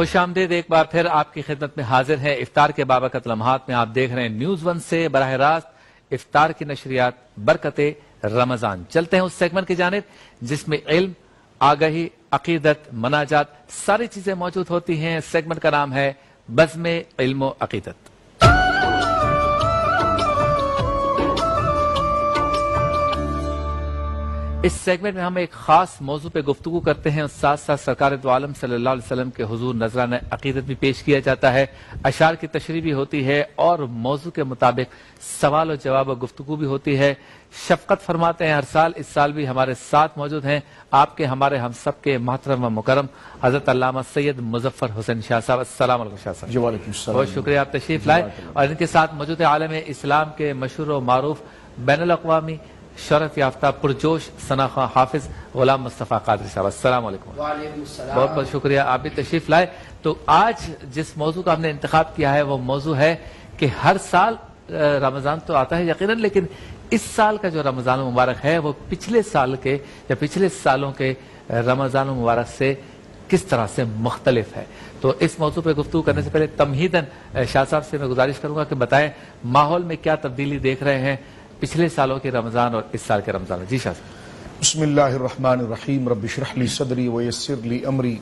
خوش آمدید ایک بار پھر آپ کی خدمت میں حاضر ہے افطار کے بابرکت لمحات میں. آپ دیکھ رہے ہیں نیوز ون سے براہ راست افطار کی نشریات برکت رمضان. چلتے ہیں اس سیگمنٹ کی جانب جس میں علم، آگہی، عقیدت، مناجات ساری چیزیں موجود ہوتی ہیں. سیگمنٹ کا نام ہے بزم علم و عقیدت. اس سیگمنٹ میں ہم ایک خاص موضوع پہ گفتگو کرتے ہیں اور ساتھ ساتھ سرکار دو عالم صلی اللہ علیہ وسلم کے حضور نذرانہ عقیدت بھی پیش کیا جاتا ہے، اشعار کی تشریح بھی ہوتی ہے اور موضوع کے مطابق سوال و جواب و گفتگو بھی ہوتی ہے. شفقت فرماتے ہیں ہر سال، اس سال بھی ہمارے ساتھ موجود ہیں آپ کے ہمارے ہم سب کے محترم و مکرم حضرت علامہ سید مظفر حسین شاہ صاحب. السلام علیکم شاہ صاحب. وعلیکم السلام. بہت شکریہ آپ تشریف لائے. اور ان کے ساتھ موجود ہے عالم اسلام کے مشہور و معروف بین الاقوامی شرف یافتہ پرجوش ثناخواں حافظ غلام مصطفیٰ قادری صاحب. السلام علیکم. وعلیکم السلام. بہت بہت شکریہ آپ بھی تشریف لائے. تو آج جس موضوع کا ہم نے انتخاب کیا ہے وہ موضوع ہے کہ ہر سال رمضان تو آتا ہے یقیناً، لیکن اس سال کا جو رمضان المبارک ہے وہ پچھلے سال کے یا پچھلے سالوں کے رمضان المبارک سے کس طرح سے مختلف ہے. تو اس موضوع پہ گفتگو کرنے سے پہلے تمہیداً شاہ صاحب سے میں گزارش کروں گا کہ بتائیں ماحول میں کیا تبدیلی دیکھ رہے ہیں پچھلے سالوں کے رمضان اور اس سال کے رمضان میں. جی شاہ صاحب. بسم اللہ الرحمن الرحیم. رب اشرح لی صدری ویسر لی امری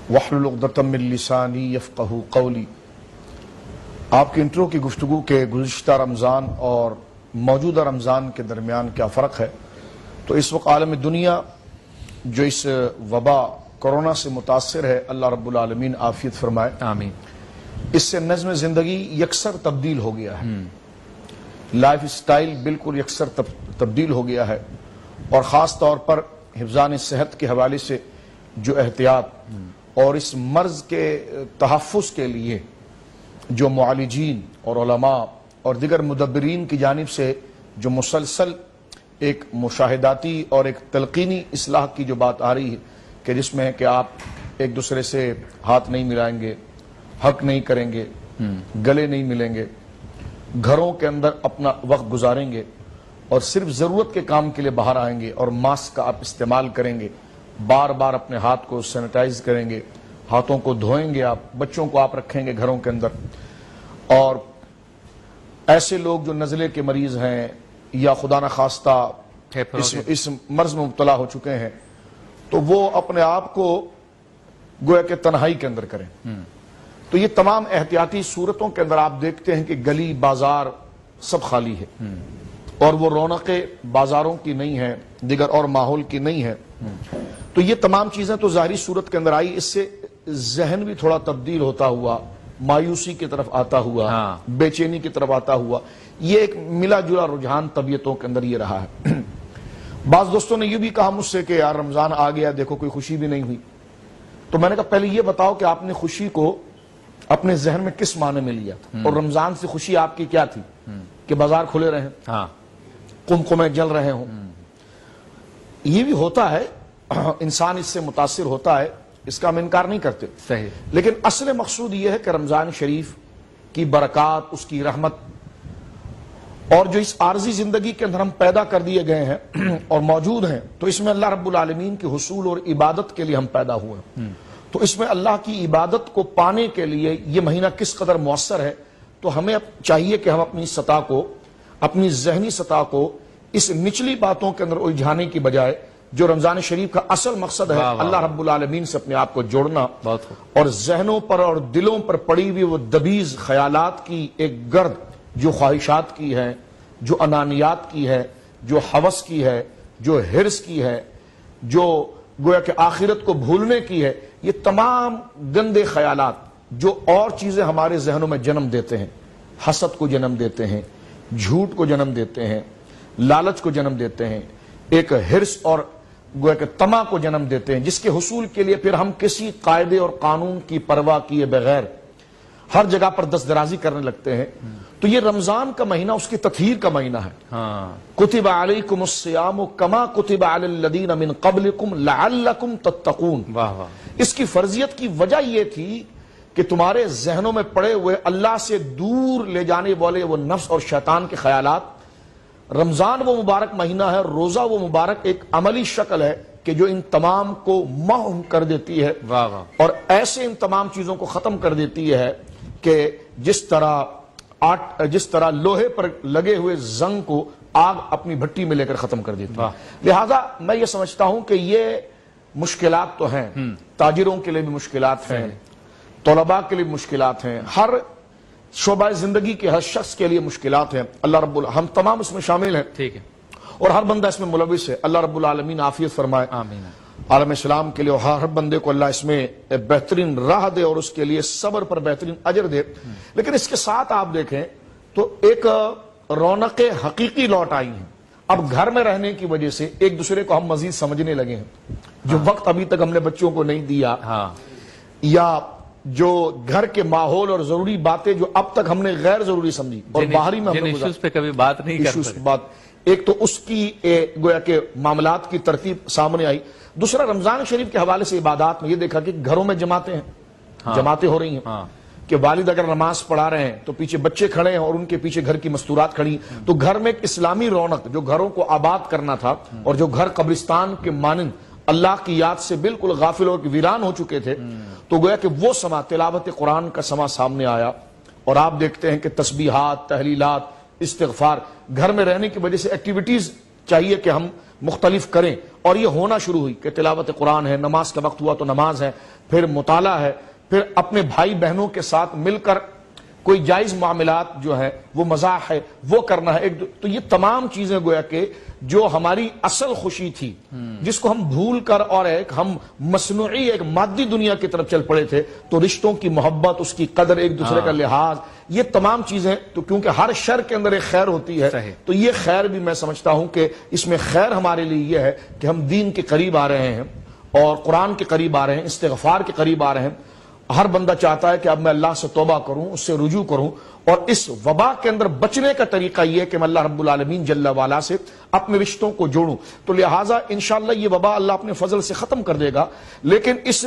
واحلل عقدۃ من لسانی یفقہوا قولی. آپ کے انٹرو کی گفتگو کے گزشتہ رمضان اور موجودہ رمضان کے درمیان کیا فرق ہے؟ تو اس وقت عالم دنیا جو اس وبا کورونا سے متاثر ہے، اللہ رب العالمین عافیت فرمائے، آمین. اس سے نظم زندگی یکسر تبدیل ہو گیا ہے. لائف سٹائل بالکل یکسر تبدیل ہو گیا ہے، اور خاص طور پر حفظان صحت کے حوالے سے جو احتیاط اور اس مرض کے تحفظ کے لیے جو معالجین اور علماء اور دیگر مدبرین کی جانب سے جو مسلسل ایک مشاہداتی اور ایک تلقینی اصلاح کی جو بات آ رہی ہے کہ جس میں ہے کہ آپ ایک دوسرے سے ہاتھ نہیں ملائیں گے، حق نہیں کریں گے، گلے نہیں ملیں گے، گھروں کے اندر اپنا وقت گزاریں گے اور صرف ضرورت کے کام کے لیے باہر آئیں گے اور ماسک کا آپ استعمال کریں گے، بار بار اپنے ہاتھ کو سینیٹائز کریں گے، ہاتھوں کو دھوئیں گے، آپ بچوں کو آپ رکھیں گے گھروں کے اندر. اور ایسے لوگ جو نزلے کے مریض ہیں یا خدا نخواستہ اس مرض میں مبتلا ہو چکے ہیں تو وہ اپنے آپ کو گویا کہ تنہائی کے اندر کریں. تو یہ تمام احتیاطی صورتوں کے اندر آپ دیکھتے ہیں کہ گلی بازار سب خالی ہے اور وہ رونقیں بازاروں کی نہیں ہے، دیگر اور ماحول کی نہیں ہے. تو یہ تمام چیزیں تو ظاہری صورت کے اندر آئی. اس سے ذہن بھی تھوڑا تبدیل ہوتا ہوا، مایوسی کی طرف آتا ہوا، بے چینی کی طرف آتا ہوا. یہ ایک ملا جلا رجحان طبیعتوں کے اندر یہ رہا ہے. بعض دوستوں نے یہ بھی کہا مجھ سے کہ یار رمضان آ گیا، دیکھو کوئی خوشی بھی نہیں ہوئی. تو میں نے کہا پہلے یہ بتاؤ کہ آپ نے خوشی کو اپنے ذہن میں کس معنی میں لیا تھا، اور رمضان سے خوشی آپ کی کیا تھی؟ کہ بازار کھلے رہے، قمقمے جل رہے ہوں. یہ بھی ہوتا ہے، انسان اس سے متاثر ہوتا ہے، اس کا ہم انکار نہیں کرتے. صحیح. لیکن اصل مقصود یہ ہے کہ رمضان شریف کی برکات، اس کی رحمت اور جو اس عارضی زندگی کے اندر ہم پیدا کر دیے گئے ہیں اور موجود ہیں، تو اس میں اللہ رب العالمین کے حصول اور عبادت کے لیے ہم پیدا ہوئے ہیں. تو اس میں اللہ کی عبادت کو پانے کے لیے یہ مہینہ کس قدر مؤثر ہے. تو ہمیں چاہیے کہ ہم اپنی سطح کو، اپنی ذہنی سطح کو اس نچلی باتوں کے اندر الجھانے کی بجائے جو رمضان شریف کا اصل مقصد ہے اللہ رب العالمین سے اپنے آپ کو جوڑنا اور ذہنوں پر اور دلوں پر پڑی ہوئی وہ دبیز خیالات کی ایک گرد جو خواہشات کی ہے، جو انانیات کی ہے، جو ہوس کی ہے، جو حرص کی ہے، جو گویا کہ آخرت کو بھولنے کی ہے، یہ تمام گندے خیالات جو اور چیزیں ہمارے ذہنوں میں جنم دیتے ہیں، حسد کو جنم دیتے ہیں، جھوٹ کو جنم دیتے ہیں، لالچ کو جنم دیتے ہیں، ایک حرص اور گویا کہ طمع کو جنم دیتے ہیں، جس کے حصول کے لیے پھر ہم کسی قاعدے اور قانون کی پرواہ کیے بغیر ہر جگہ پر دست درازی کرنے لگتے ہیں. تو یہ رمضان کا مہینہ اس کی تطہیر کا مہینہ ہے. کتب علیکم الصیام کما کتب علی الذین من قبلکم لعلکم تتقون. اس کی فرضیت کی وجہ یہ تھی کہ تمہارے ذہنوں میں پڑے ہوئے اللہ سے دور لے جانے والے وہ نفس اور شیطان کے خیالات. رمضان وہ مبارک مہینہ ہے، روزہ وہ مبارک ایک عملی شکل ہے کہ جو ان تمام کو محو کر دیتی ہے واہ واہ، اور ایسے ان تمام چیزوں کو ختم کر دیتی ہے کہ جس طرح لوہے پر لگے ہوئے زنگ کو آگ اپنی بھٹی میں لے کر ختم کر دیتی ہے. لہذا میں یہ سمجھتا ہوں کہ یہ مشکلات تو ہیں، تاجروں کے لیے بھی مشکلات ہیں، طلباء کے لیے مشکلات ہیں، ہر شعبہ زندگی کے ہر شخص کے لیے مشکلات ہیں. اللہ رب ہم تمام اس میں شامل ہیں، ٹھیک ہے، اور ہر بندہ اس میں ملوث ہے. اللہ رب العالمین عافیت فرمائے آمین. عالم اسلام کے لیے، اور ہر بندے کو اللہ اس میں بہترین راہ دے اور اس کے لیے صبر پر بہترین اجر دے. لیکن اس کے ساتھ آپ دیکھیں تو ایک رونق حقیقی لوٹ آئی ہیں. اب گھر میں رہنے کی وجہ سے ایک دوسرے کو ہم مزید سمجھنے لگے ہیں. جو وقت ابھی تک ہم نے بچوں کو نہیں دیا، یا جو گھر کے ماحول اور ضروری باتیں جو اب تک ہم نے غیر ضروری سمجھی اور باہری میں ہم نے ایشوز پہ کبھی بات نہیں کر سکتے. بات ایک تو اس کی گویا کہ معاملات کی ترتیب سامنے آئی. دوسرا رمضان شریف کے حوالے سے عبادات میں یہ دیکھا کہ گھروں میں جماعتیں ہیں، جماعتیں ہو رہی ہیں کہ والد اگر نماز پڑھا رہے ہیں تو پیچھے بچے کھڑے ہیں اور ان کے پیچھے گھر کی مستورات کھڑی ہیں. تو گھر میں ایک اسلامی رونق جو گھروں کو آباد کرنا تھا، اور جو گھر قبرستان کے مانند اللہ کی یاد سے بالکل غافل اور ویران ہو چکے تھے، تو گویا کہ وہ سما تلاوت قرآن کا سما سامنے آیا. اور آپ دیکھتے ہیں کہ تسبیحات، تحلیلات، استغفار، گھر میں رہنے کی وجہ سے ایکٹیویٹیز چاہیے کہ ہم مختلف کریں، اور یہ ہونا شروع ہوئی کہ تلاوت قرآن ہے، نماز کا وقت ہوا تو نماز ہے، پھر مطالعہ ہے، پھر اپنے بھائی بہنوں کے ساتھ مل کر کوئی جائز معاملات جو ہے وہ مزاح ہے وہ کرنا ہے. تو یہ تمام چیزیں گویا کہ جو ہماری اصل خوشی تھی، جس کو ہم بھول کر اور ایک ہم مصنوعی ایک مادی دنیا کی طرف چل پڑے تھے، تو رشتوں کی محبت، اس کی قدر، ایک دوسرے کا لحاظ، یہ تمام چیزیں تو کیونکہ ہر شر کے اندر ایک خیر ہوتی ہے، تو یہ خیر بھی میں سمجھتا ہوں کہ اس میں خیر ہمارے لیے یہ ہے کہ ہم دین کے قریب آ رہے ہیں اور قرآن کے قریب آ رہے ہیں، استغفار کے قریب آ رہے ہیں. ہر بندہ چاہتا ہے کہ اب میں اللہ سے توبہ کروں، اس سے رجوع کروں، اور اس وبا کے اندر بچنے کا طریقہ یہ ہے کہ میں اللہ رب العالمین جل وعلا سے اپنے رشتوں کو جوڑوں. تو لہٰذا انشاءاللہ یہ وبا اللہ اپنے فضل سے ختم کر دے گا. لیکن اس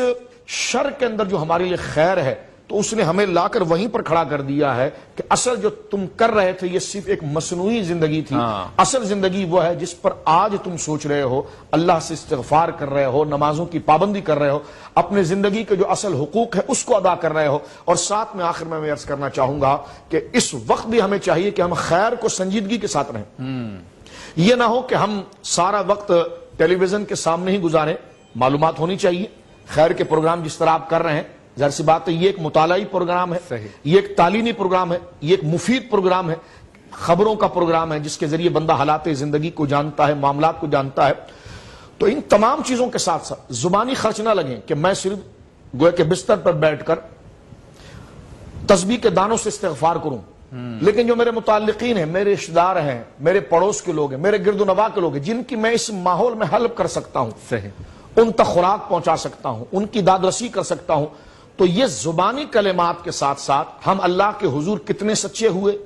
شر کے اندر جو ہمارے لیے خیر ہے، تو اس نے ہمیں لا کر وہیں پر کھڑا کر دیا ہے کہ اصل جو تم کر رہے تھے یہ صرف ایک مصنوعی زندگی تھی. اصل زندگی وہ ہے جس پر آج تم سوچ رہے ہو، اللہ سے استغفار کر رہے ہو، نمازوں کی پابندی کر رہے ہو، اپنے زندگی کے جو اصل حقوق ہے اس کو ادا کر رہے ہو. اور ساتھ میں آخر میں عرض کرنا چاہوں گا کہ اس وقت بھی ہمیں چاہیے کہ ہم خیر کو سنجیدگی کے ساتھ رہیں. یہ نہ ہو کہ ہم سارا وقت ٹیلی ویژن کے سامنے ہی گزاریں. معلومات ہونی چاہیے. خیر کے پروگرام جس طرح آپ کر رہے ہیں، ظاہر سی بات ہے یہ ایک مطالعائی پروگرام ہے، یہ ایک تعلیمی پروگرام ہے، یہ ایک مفید پروگرام ہے، خبروں کا پروگرام ہے جس کے ذریعے بندہ حالات زندگی کو جانتا ہے، معاملات کو جانتا ہے. تو ان تمام چیزوں کے ساتھ ساتھ زبانی خرچ نہ لگیں کہ میں صرف گویا کہ بستر پر بیٹھ کر تسبیح کے دانوں سے استغفار کروں، لیکن جو میرے متعلقین ہیں، میرے رشتہ دار ہیں، میرے پڑوس کے لوگ ہیں، میرے گرد و نواح کے لوگ ہیں، جن کی میں اس ماحول میں ہیلپ کر سکتا ہوں، ان تک خوراک پہنچا سکتا ہوں، ان کی داد رسی کر سکتا ہوں. تو یہ زبانی کلمات کے ساتھ ساتھ ہم اللہ کے حضور کتنے سچے ہوئے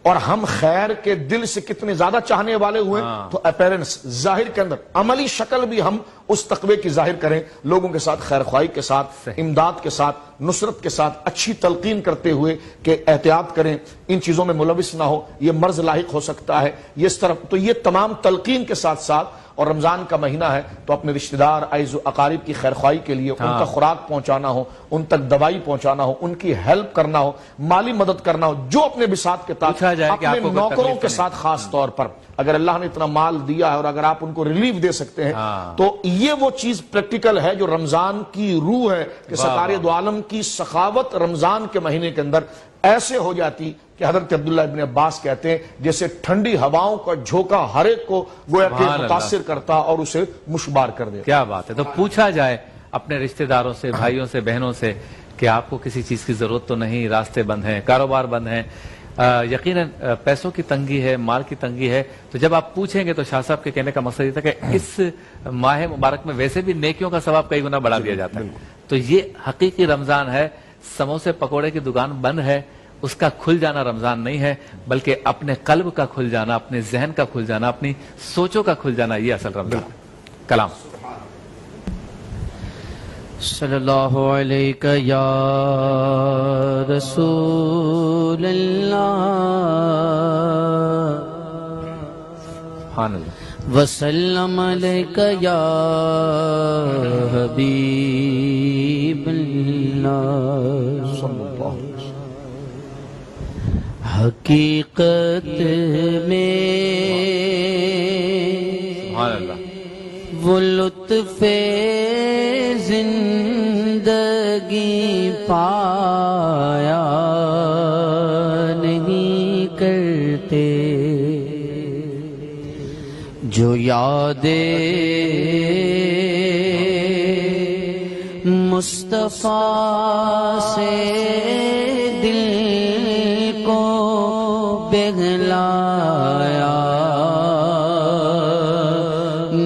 اور ہم خیر کے دل سے کتنے زیادہ چاہنے والے ہوئے. تو اپیرنس، ظاہر کے اندر عملی شکل بھی ہم اس تقوی کی ظاہر کریں، لوگوں کے ساتھ خیر خواہی کے ساتھ، امداد کے ساتھ، نصرت کے ساتھ، اچھی تلقین کرتے ہوئے کہ احتیاط کریں، ان چیزوں میں ملوث نہ ہو، یہ مرض لاحق ہو سکتا ہے، یہ اس طرف. تو یہ تمام تلقین کے ساتھ ساتھ، اور رمضان کا مہینہ ہے تو اپنے رشتہ دار، عزیز و اقارب کی خیر خواہی کے لیے ان کا خوراک پہنچانا ہو، ان تک دوائی پہنچانا ہو، ان کی ہیلپ کرنا ہو، مالی مدد کرنا ہو، جو اپنے بساط کے تحت اپنے نوکروں کے ساتھ خاص طور پر اگر اللہ نے اتنا مال دیا ہے اور اگر آپ ان کو ریلیف دے سکتے ہیں، تو یہ وہ چیز پریکٹیکل ہے جو رمضان کی روح ہے کہ سرکار دو عالم کی سخاوت رمضان کے مہینے کے اندر ایسے ہو جاتی کہ حضرت عبداللہ ابن عباس کہتے ہیں جیسے ٹھنڈی ہواؤں کا جھونکا ہر ایک کو گویا کہ متاثر کرتا اور اسے مشبار کر دیتا. کیا بات ہے. تو پوچھا جائے اپنے رشتہ داروں سے، بھائیوں سے، بہنوں سے کہ آپ کو کسی چیز کی ضرورت تو نہیں، راستے بند ہیں، کاروبار بند ہیں، یقیناً پیسوں کی تنگی ہے، مال کی تنگی ہے. تو جب آپ پوچھیں گے تو شاہ صاحب کے کہنے کا مقصد یہ تھا کہ اس ماہ مبارک میں ویسے بھی نیکیوں کا ثواب کئی گنا بڑھا دیا جاتا ہے. تو یہ حقیقی رمضان ہے. سموسے پکوڑے کی دکان بند ہے، اس کا کھل جانا رمضان نہیں ہے، بلکہ اپنے قلب کا کھل جانا، اپنے ذہن کا کھل جانا، اپنی سوچوں کا کھل جانا، یہ اصل رمضان ہے. کلام صلی اللہ علیہ یا رسول اللہ، سبحان اللہ. وسلم علیک یا حبیب اللہ صلی اللہ علیہ وسلم۔ حقیقت میں سبحان اللہ، وہ لطف زندگی پایا نہیں کرتے جو یاد مصطفیٰ سے دل کو پگھلایا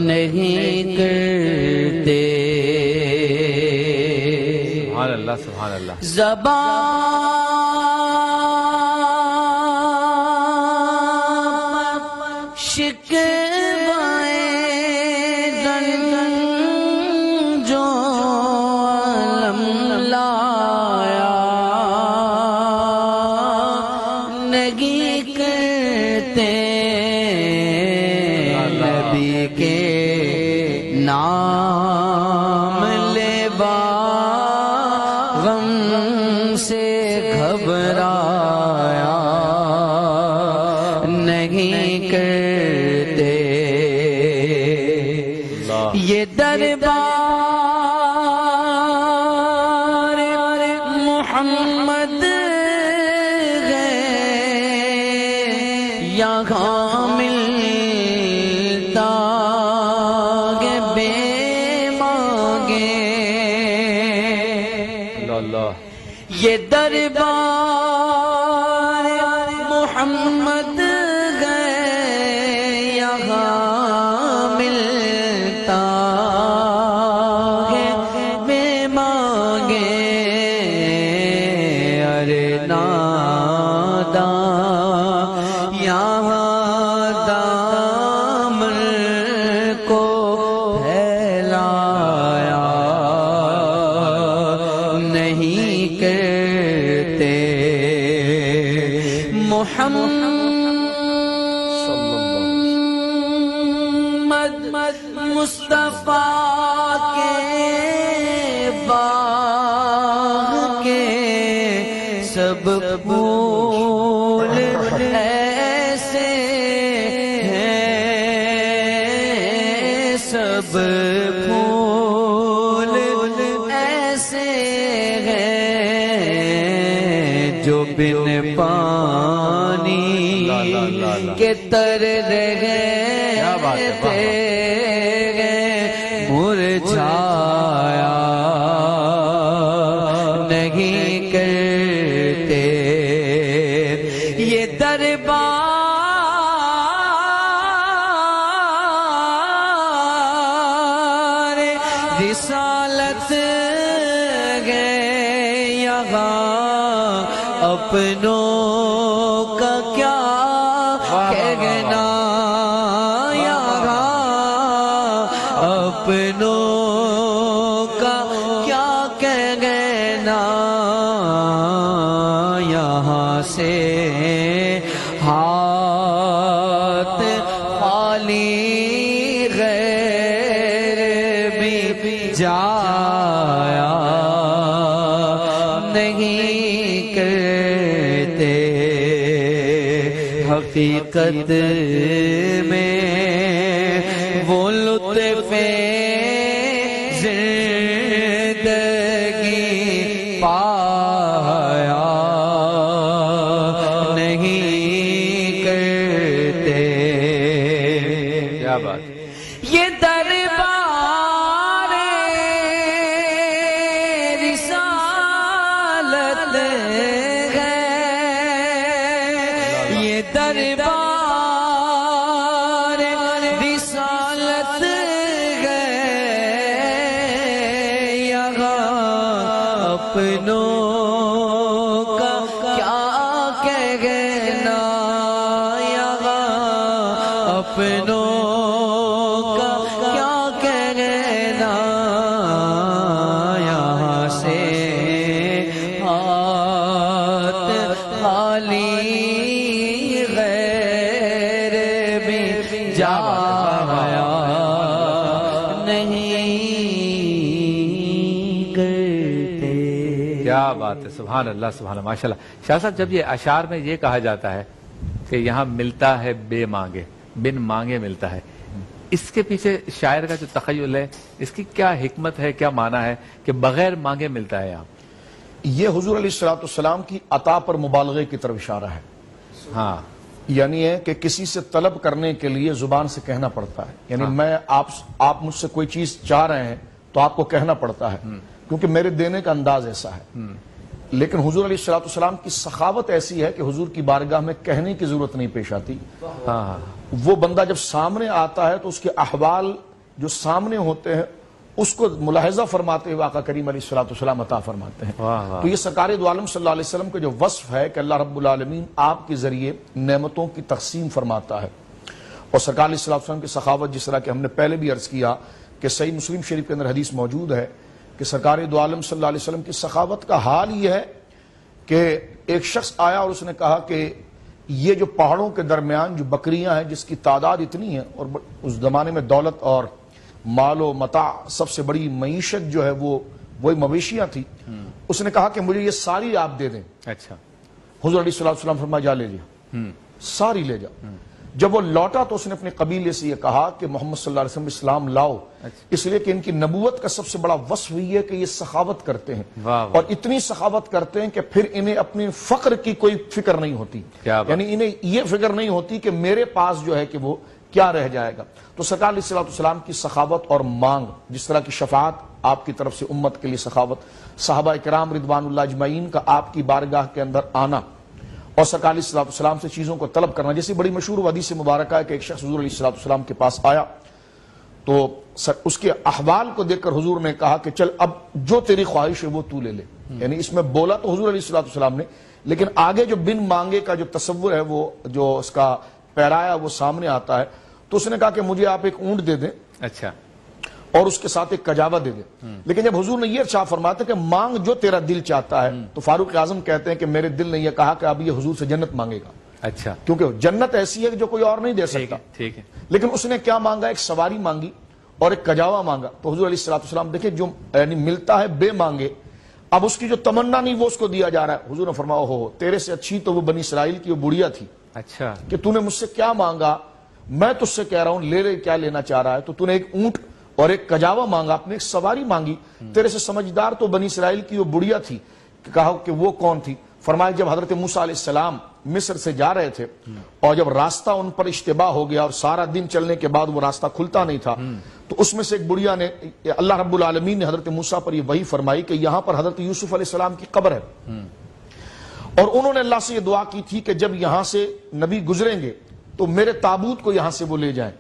نہیں کرتے۔ سبحان اللہ، سبحان اللہ۔ زبان شکوائے زن جو علم لایا نہیں کرتے نبی کے نام لیوا غم سے گھبرایا نہیں کرتے۔ یہ دربار محمد ہے یہاں ملتا ہے بے مانگے۔ اللہ، یہ دربار محمد ہے یہاں ملتا ہے بے مانگے۔ ارے ناداں یہاں دامن کو پھیلایا نہیں کرتے۔ محمد مصطفیٰ کے باغ کے سب پھول ایسے ہیں، سب پھول ایسے ہیں جو بن پانی کے تر رہے تھے مرجھایا نہیں کرتے۔ یہ دربار رسالت ہے یہاں اپنوں کا کیا کہنا یہاں اپنوں کا کیا کہنا یہاں سے ہاتھ خالی غیر بھی جایا نہیں کرتے۔ حقیقت میں وہ لطف زندگی پایا نہیں کرتے۔ کیا بات، یہ دربار رسالت ہے، یہ دربار رسالت ہے یہاں اپنوں کا کیا کہنا یہاں اپنوں کا کیا کہنا یہاں سے ہاتھ خالی غیر بھی جایا کیا بات ہے، سبحان اللہ سبحان اللہ، ماشاءاللہ۔ شاہ صاحب، جب یہ اشعار میں یہ کہا جاتا ہے کہ یہاں ملتا ہے بے مانگے، بن مانگے ملتا ہے، اس کے پیچھے شاعر کا جو تخیل ہے، اس کی کیا حکمت ہے، کیا معنی ہے کہ بغیر مانگے ملتا ہے یہاں؟ یہ حضور علیہ السلام کی عطا پر مبالغے کی طرف اشارہ ہے۔ ہاں، یعنی ہے کہ کسی سے طلب کرنے کے لیے زبان سے کہنا پڑتا ہے، یعنی میں آپ مجھ سے کوئی چیز چاہ رہے ہیں تو آپ کو کہنا پڑتا ہے، کیونکہ میرے دینے کا انداز ایسا ہے۔ لیکن حضور علیہ السلام کی سخاوت ایسی ہے کہ حضور کی بارگاہ میں کہنے کی ضرورت نہیں پیش آتی۔ وہ بندہ جب سامنے آتا ہے تو اس کے احوال جو سامنے ہوتے ہیں اس کو ملاحظہ فرماتے ہوئے آقا کریم علیہ السلام عطا فرماتے ہیں۔ تو یہ سرکار دو عالم صلی اللہ علیہ وسلم کا جو وصف ہے کہ اللہ رب العالمین آپ کے ذریعے نعمتوں کی تقسیم فرماتا ہے، اور سرکار علیہ السلام کی سخاوت، جس طرح کہ ہم نے پہلے بھی عرض کیا کہ صحیح مسلم شریف کے اندر حدیث موجود ہے کہ سرکار دو عالم صلی اللہ علیہ وسلم کی سخاوت کا حال یہ ہے کہ ایک شخص آیا اور اس نے کہا کہ یہ جو پہاڑوں کے درمیان جو بکریاں ہیں جس کی تعداد اتنی ہے، اور اس زمانے میں دولت اور مال و متاع سب سے بڑی معیشت جو ہے وہی مویشیاں تھی، اس نے کہا کہ مجھے یہ ساری آپ دے دیں۔ اچھا، حضور علیہ السلام فرمایا جا لے جا، ساری لے جا۔ جب وہ لوٹا تو اس نے اپنے قبیلے سے یہ کہا کہ محمد صلی اللہ علیہ وسلم اسلام لاؤ، اس لیے کہ ان کی نبوت کا سب سے بڑا وصف یہ ہے کہ یہ سخاوت کرتے ہیں، اور اتنی سخاوت کرتے ہیں کہ پھر انہیں اپنے فقر کی کوئی فکر نہیں ہوتی، یعنی انہیں یہ فکر نہیں ہوتی کہ میرے پاس جو ہے کہ وہ کیا رہ جائے گا۔ تو سرکار علیہ السلام کی سخاوت اور مانگ، جس طرح کی شفاعت آپ کی طرف سے امت کے لیے سخاوت، صحابہ کرام رضوان اللہ اجمعین کا آپ کی بارگاہ کے اندر آنا اور سرکار علیہ السلام سے چیزوں کو طلب کرنا، جیسی بڑی مشہور حدیث مبارکہ ہے کہ ایک شخص حضور علیہ السلام کے پاس آیا تو اس کے احوال کو دیکھ کر حضور نے کہا کہ چل اب جو تیری خواہش ہے وہ تو لے لے، یعنی اس میں بولا تو حضور علیہ السلام نے، لیکن آگے جو بن مانگے کا جو تصور ہے، وہ جو اس کا پیرایا وہ سامنے آتا ہے، تو اس نے کہا کہ مجھے آپ ایک اونٹ دے دیں، اچھا، اور اس کے ساتھ ایک کجاوا دے دیں۔ لیکن جب حضور نے یہ ارشاد فرمایا کہ مانگ جو تیرا دل چاہتا ہے، تو فاروق اعظم کہتے ہیں کہ میرے دل نے یہ کہا کہ اب یہ حضور سے جنت مانگے گا، اچھا، کیونکہ جنت ایسی ہے کہ جو کوئی اور نہیں دے سکتا۔ ٹھیک ہے، لیکن اس نے کیا مانگا؟ ایک سواری مانگی اور ایک کجاوا مانگا۔ تو حضور علیہ السلام دیکھیں جو یعنی ملتا ہے بے مانگے، اب اس کی جو تمنا نہیں وہ اس کو دیا جا رہا ہے۔ حضور نے فرمایا ہو تیرے سے اچھی تو وہ بنی اسرائیل کی وہ بڑھیا تھی، اچھا، کہ تو نے مجھ سے کیا مانگا، میں تجھ سے کہہ رہا ہوں لے کیا لینا چاہ رہا ہے، تو نے ایک اونٹ اور ایک کجاوا مانگا، اپنے ایک سواری مانگی، تیرے سے سمجھدار تو بنی اسرائیل کی وہ بڑھیا تھی۔ کہا کہ وہ کون تھی؟ فرمایا جب حضرت موسیٰ علیہ السلام مصر سے جا رہے تھے اور جب راستہ ان پر اشتباہ ہو گیا اور سارا دن چلنے کے بعد وہ راستہ کھلتا نہیں تھا، تو اس میں سے ایک بڑھیا نے، اللہ رب العالمین نے حضرت موسیٰ پر یہ وحی فرمائی کہ یہاں پر حضرت یوسف علیہ السلام کی قبر ہے، اور انہوں نے اللہ سے یہ دعا کی تھی کہ جب یہاں سے نبی گزریں گے تو میرے تابوت کو یہاں سے وہ لے جائیں،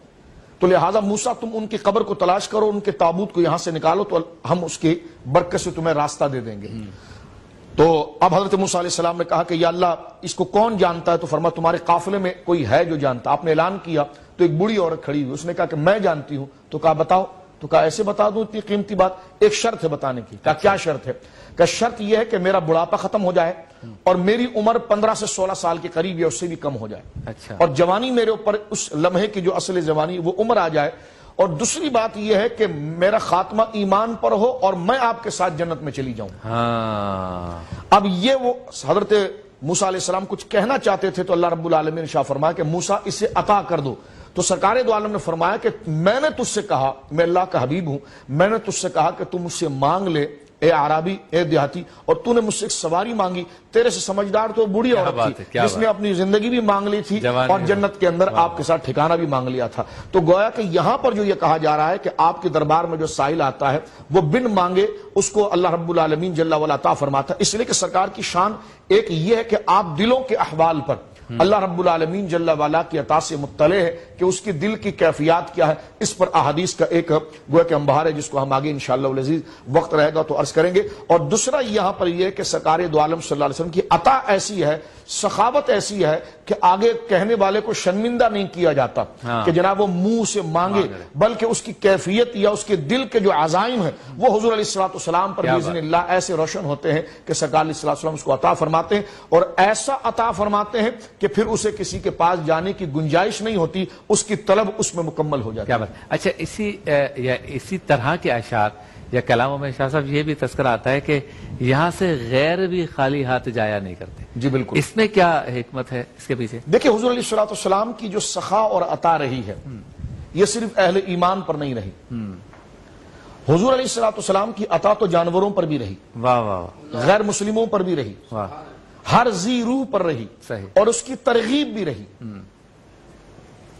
تو لہٰذا موسیٰ تم ان کی قبر کو تلاش کرو، ان کے تابوت کو یہاں سے نکالو تو ہم اس کی برکت سے تمہیں راستہ دے دیں گے۔ تو اب حضرت موسیٰ علیہ السلام نے کہا کہ یا اللہ اس کو کون جانتا ہے؟ تو فرمایا تمہارے قافلے میں کوئی ہے جو جانتا۔ آپ نے اعلان کیا تو ایک بوڑھی عورت کھڑی ہوئی، اس نے کہا کہ میں جانتی ہوں۔ تو کہا بتاؤ، تو کہا ایسے بتا دوں اتنی قیمتی بات؟ ایک شرط ہے بتانے کی۔ کہا کیا شرط ہے؟ کہ شرط یہ ہے کہ میرا بڑھاپا ختم ہو جائے اور میری عمر 15 سے 16 سال کے قریب یا اس سے بھی کم ہو جائے، اچھا، اور جوانی میرے اوپر اس لمحے کی جو اصل جوانی وہ عمر آ جائے، اور دوسری بات یہ ہے کہ میرا خاتمہ ایمان پر ہو اور میں آپ کے ساتھ جنت میں چلی جاؤں۔ اب یہ وہ حضرت موسیٰ علیہ السلام کچھ کہنا چاہتے تھے تو اللہ رب العالمین نے فرمایا کہ موسیٰ اسے عطا کر دو۔ تو سرکار دو عالم نے فرمایا کہ میں نے تجھ سے کہا، میں اللہ کا حبیب ہوں، میں نے تجھ سے کہا کہ تم مجھ سے مانگ لے اے عربی، اے دیہاتی، اور تو نے مجھ سے ایک سواری مانگی، تیرے سے سمجھدار تو بوڑھی عورت تھی جس نے اپنی زندگی بھی مانگ لی تھی اور جنت کے اندر آپ کے ساتھ ٹھکانہ بھی مانگ لیا تھا۔ تو گویا کہ یہاں پر جو یہ کہا جا رہا ہے کہ آپ کے دربار میں جو سائل آتا ہے وہ بن مانگے اس کو اللہ رب العالمین جل وعلا عطا فرماتا ہے، اس لیے کہ سرکار کی شان ایک یہ ہے کہ آپ دلوں کے احوال پر اللہ رب العالمین جل وعلا کی عطا سے مطلع ہے کہ اس کی دل کی کیفیات کیا ہے۔ اس پر احادیث کا ایک گویا کہ انبار ہے جس کو ہم آگے انشاءاللہ العزیز وقت رہے گا تو عرض کریں گے۔ اور دوسرا یہاں پر یہ ہے کہ سرکار دو عالم صلی اللہ علیہ وسلم کی عطا ایسی ہے، سخاوت ایسی ہے کہ آگے کہنے والے کو شرمندہ نہیں کیا جاتا کہ جناب وہ منہ سے مانگے، بلکہ اس کی کیفیت یا اس کے دل کے جو عزائم ہیں وہ حضور علیہ السلام پر باذن اللہ ایسے روشن ہوتے ہیں کہ سرکار علیہ السلام اس کو عطا فرماتے ہیں، اور ایسا عطا فرماتے ہیں کہ پھر اسے کسی کے پاس جانے کی گنجائش نہیں ہوتی، اس کی طلب اس میں مکمل ہو جاتی ہے۔ اچھا، اسی طرح کے اشعار یا کلاموں میں شاہ صاحب یہ بھی تذکرہ آتا ہے کہ یہاں سے غیر بھی خالی ہاتھ جایا نہیں کرتے. جی بالکل. اس میں کیا حکمت ہے اس کے پیچھے؟ دیکھیں حضور علیہ الصلوۃ والسلام کی جو سخا اور عطا رہی ہے یہ صرف اہل ایمان پر نہیں رہی. حضور علیہ الصلوۃ والسلام کی عطا تو جانوروں پر بھی رہی, واہ واہ, غیر مسلموں پر بھی رہی, واہ, ہر ذی روح پر رہی, صحیح, اور اس کی ترغیب بھی رہی.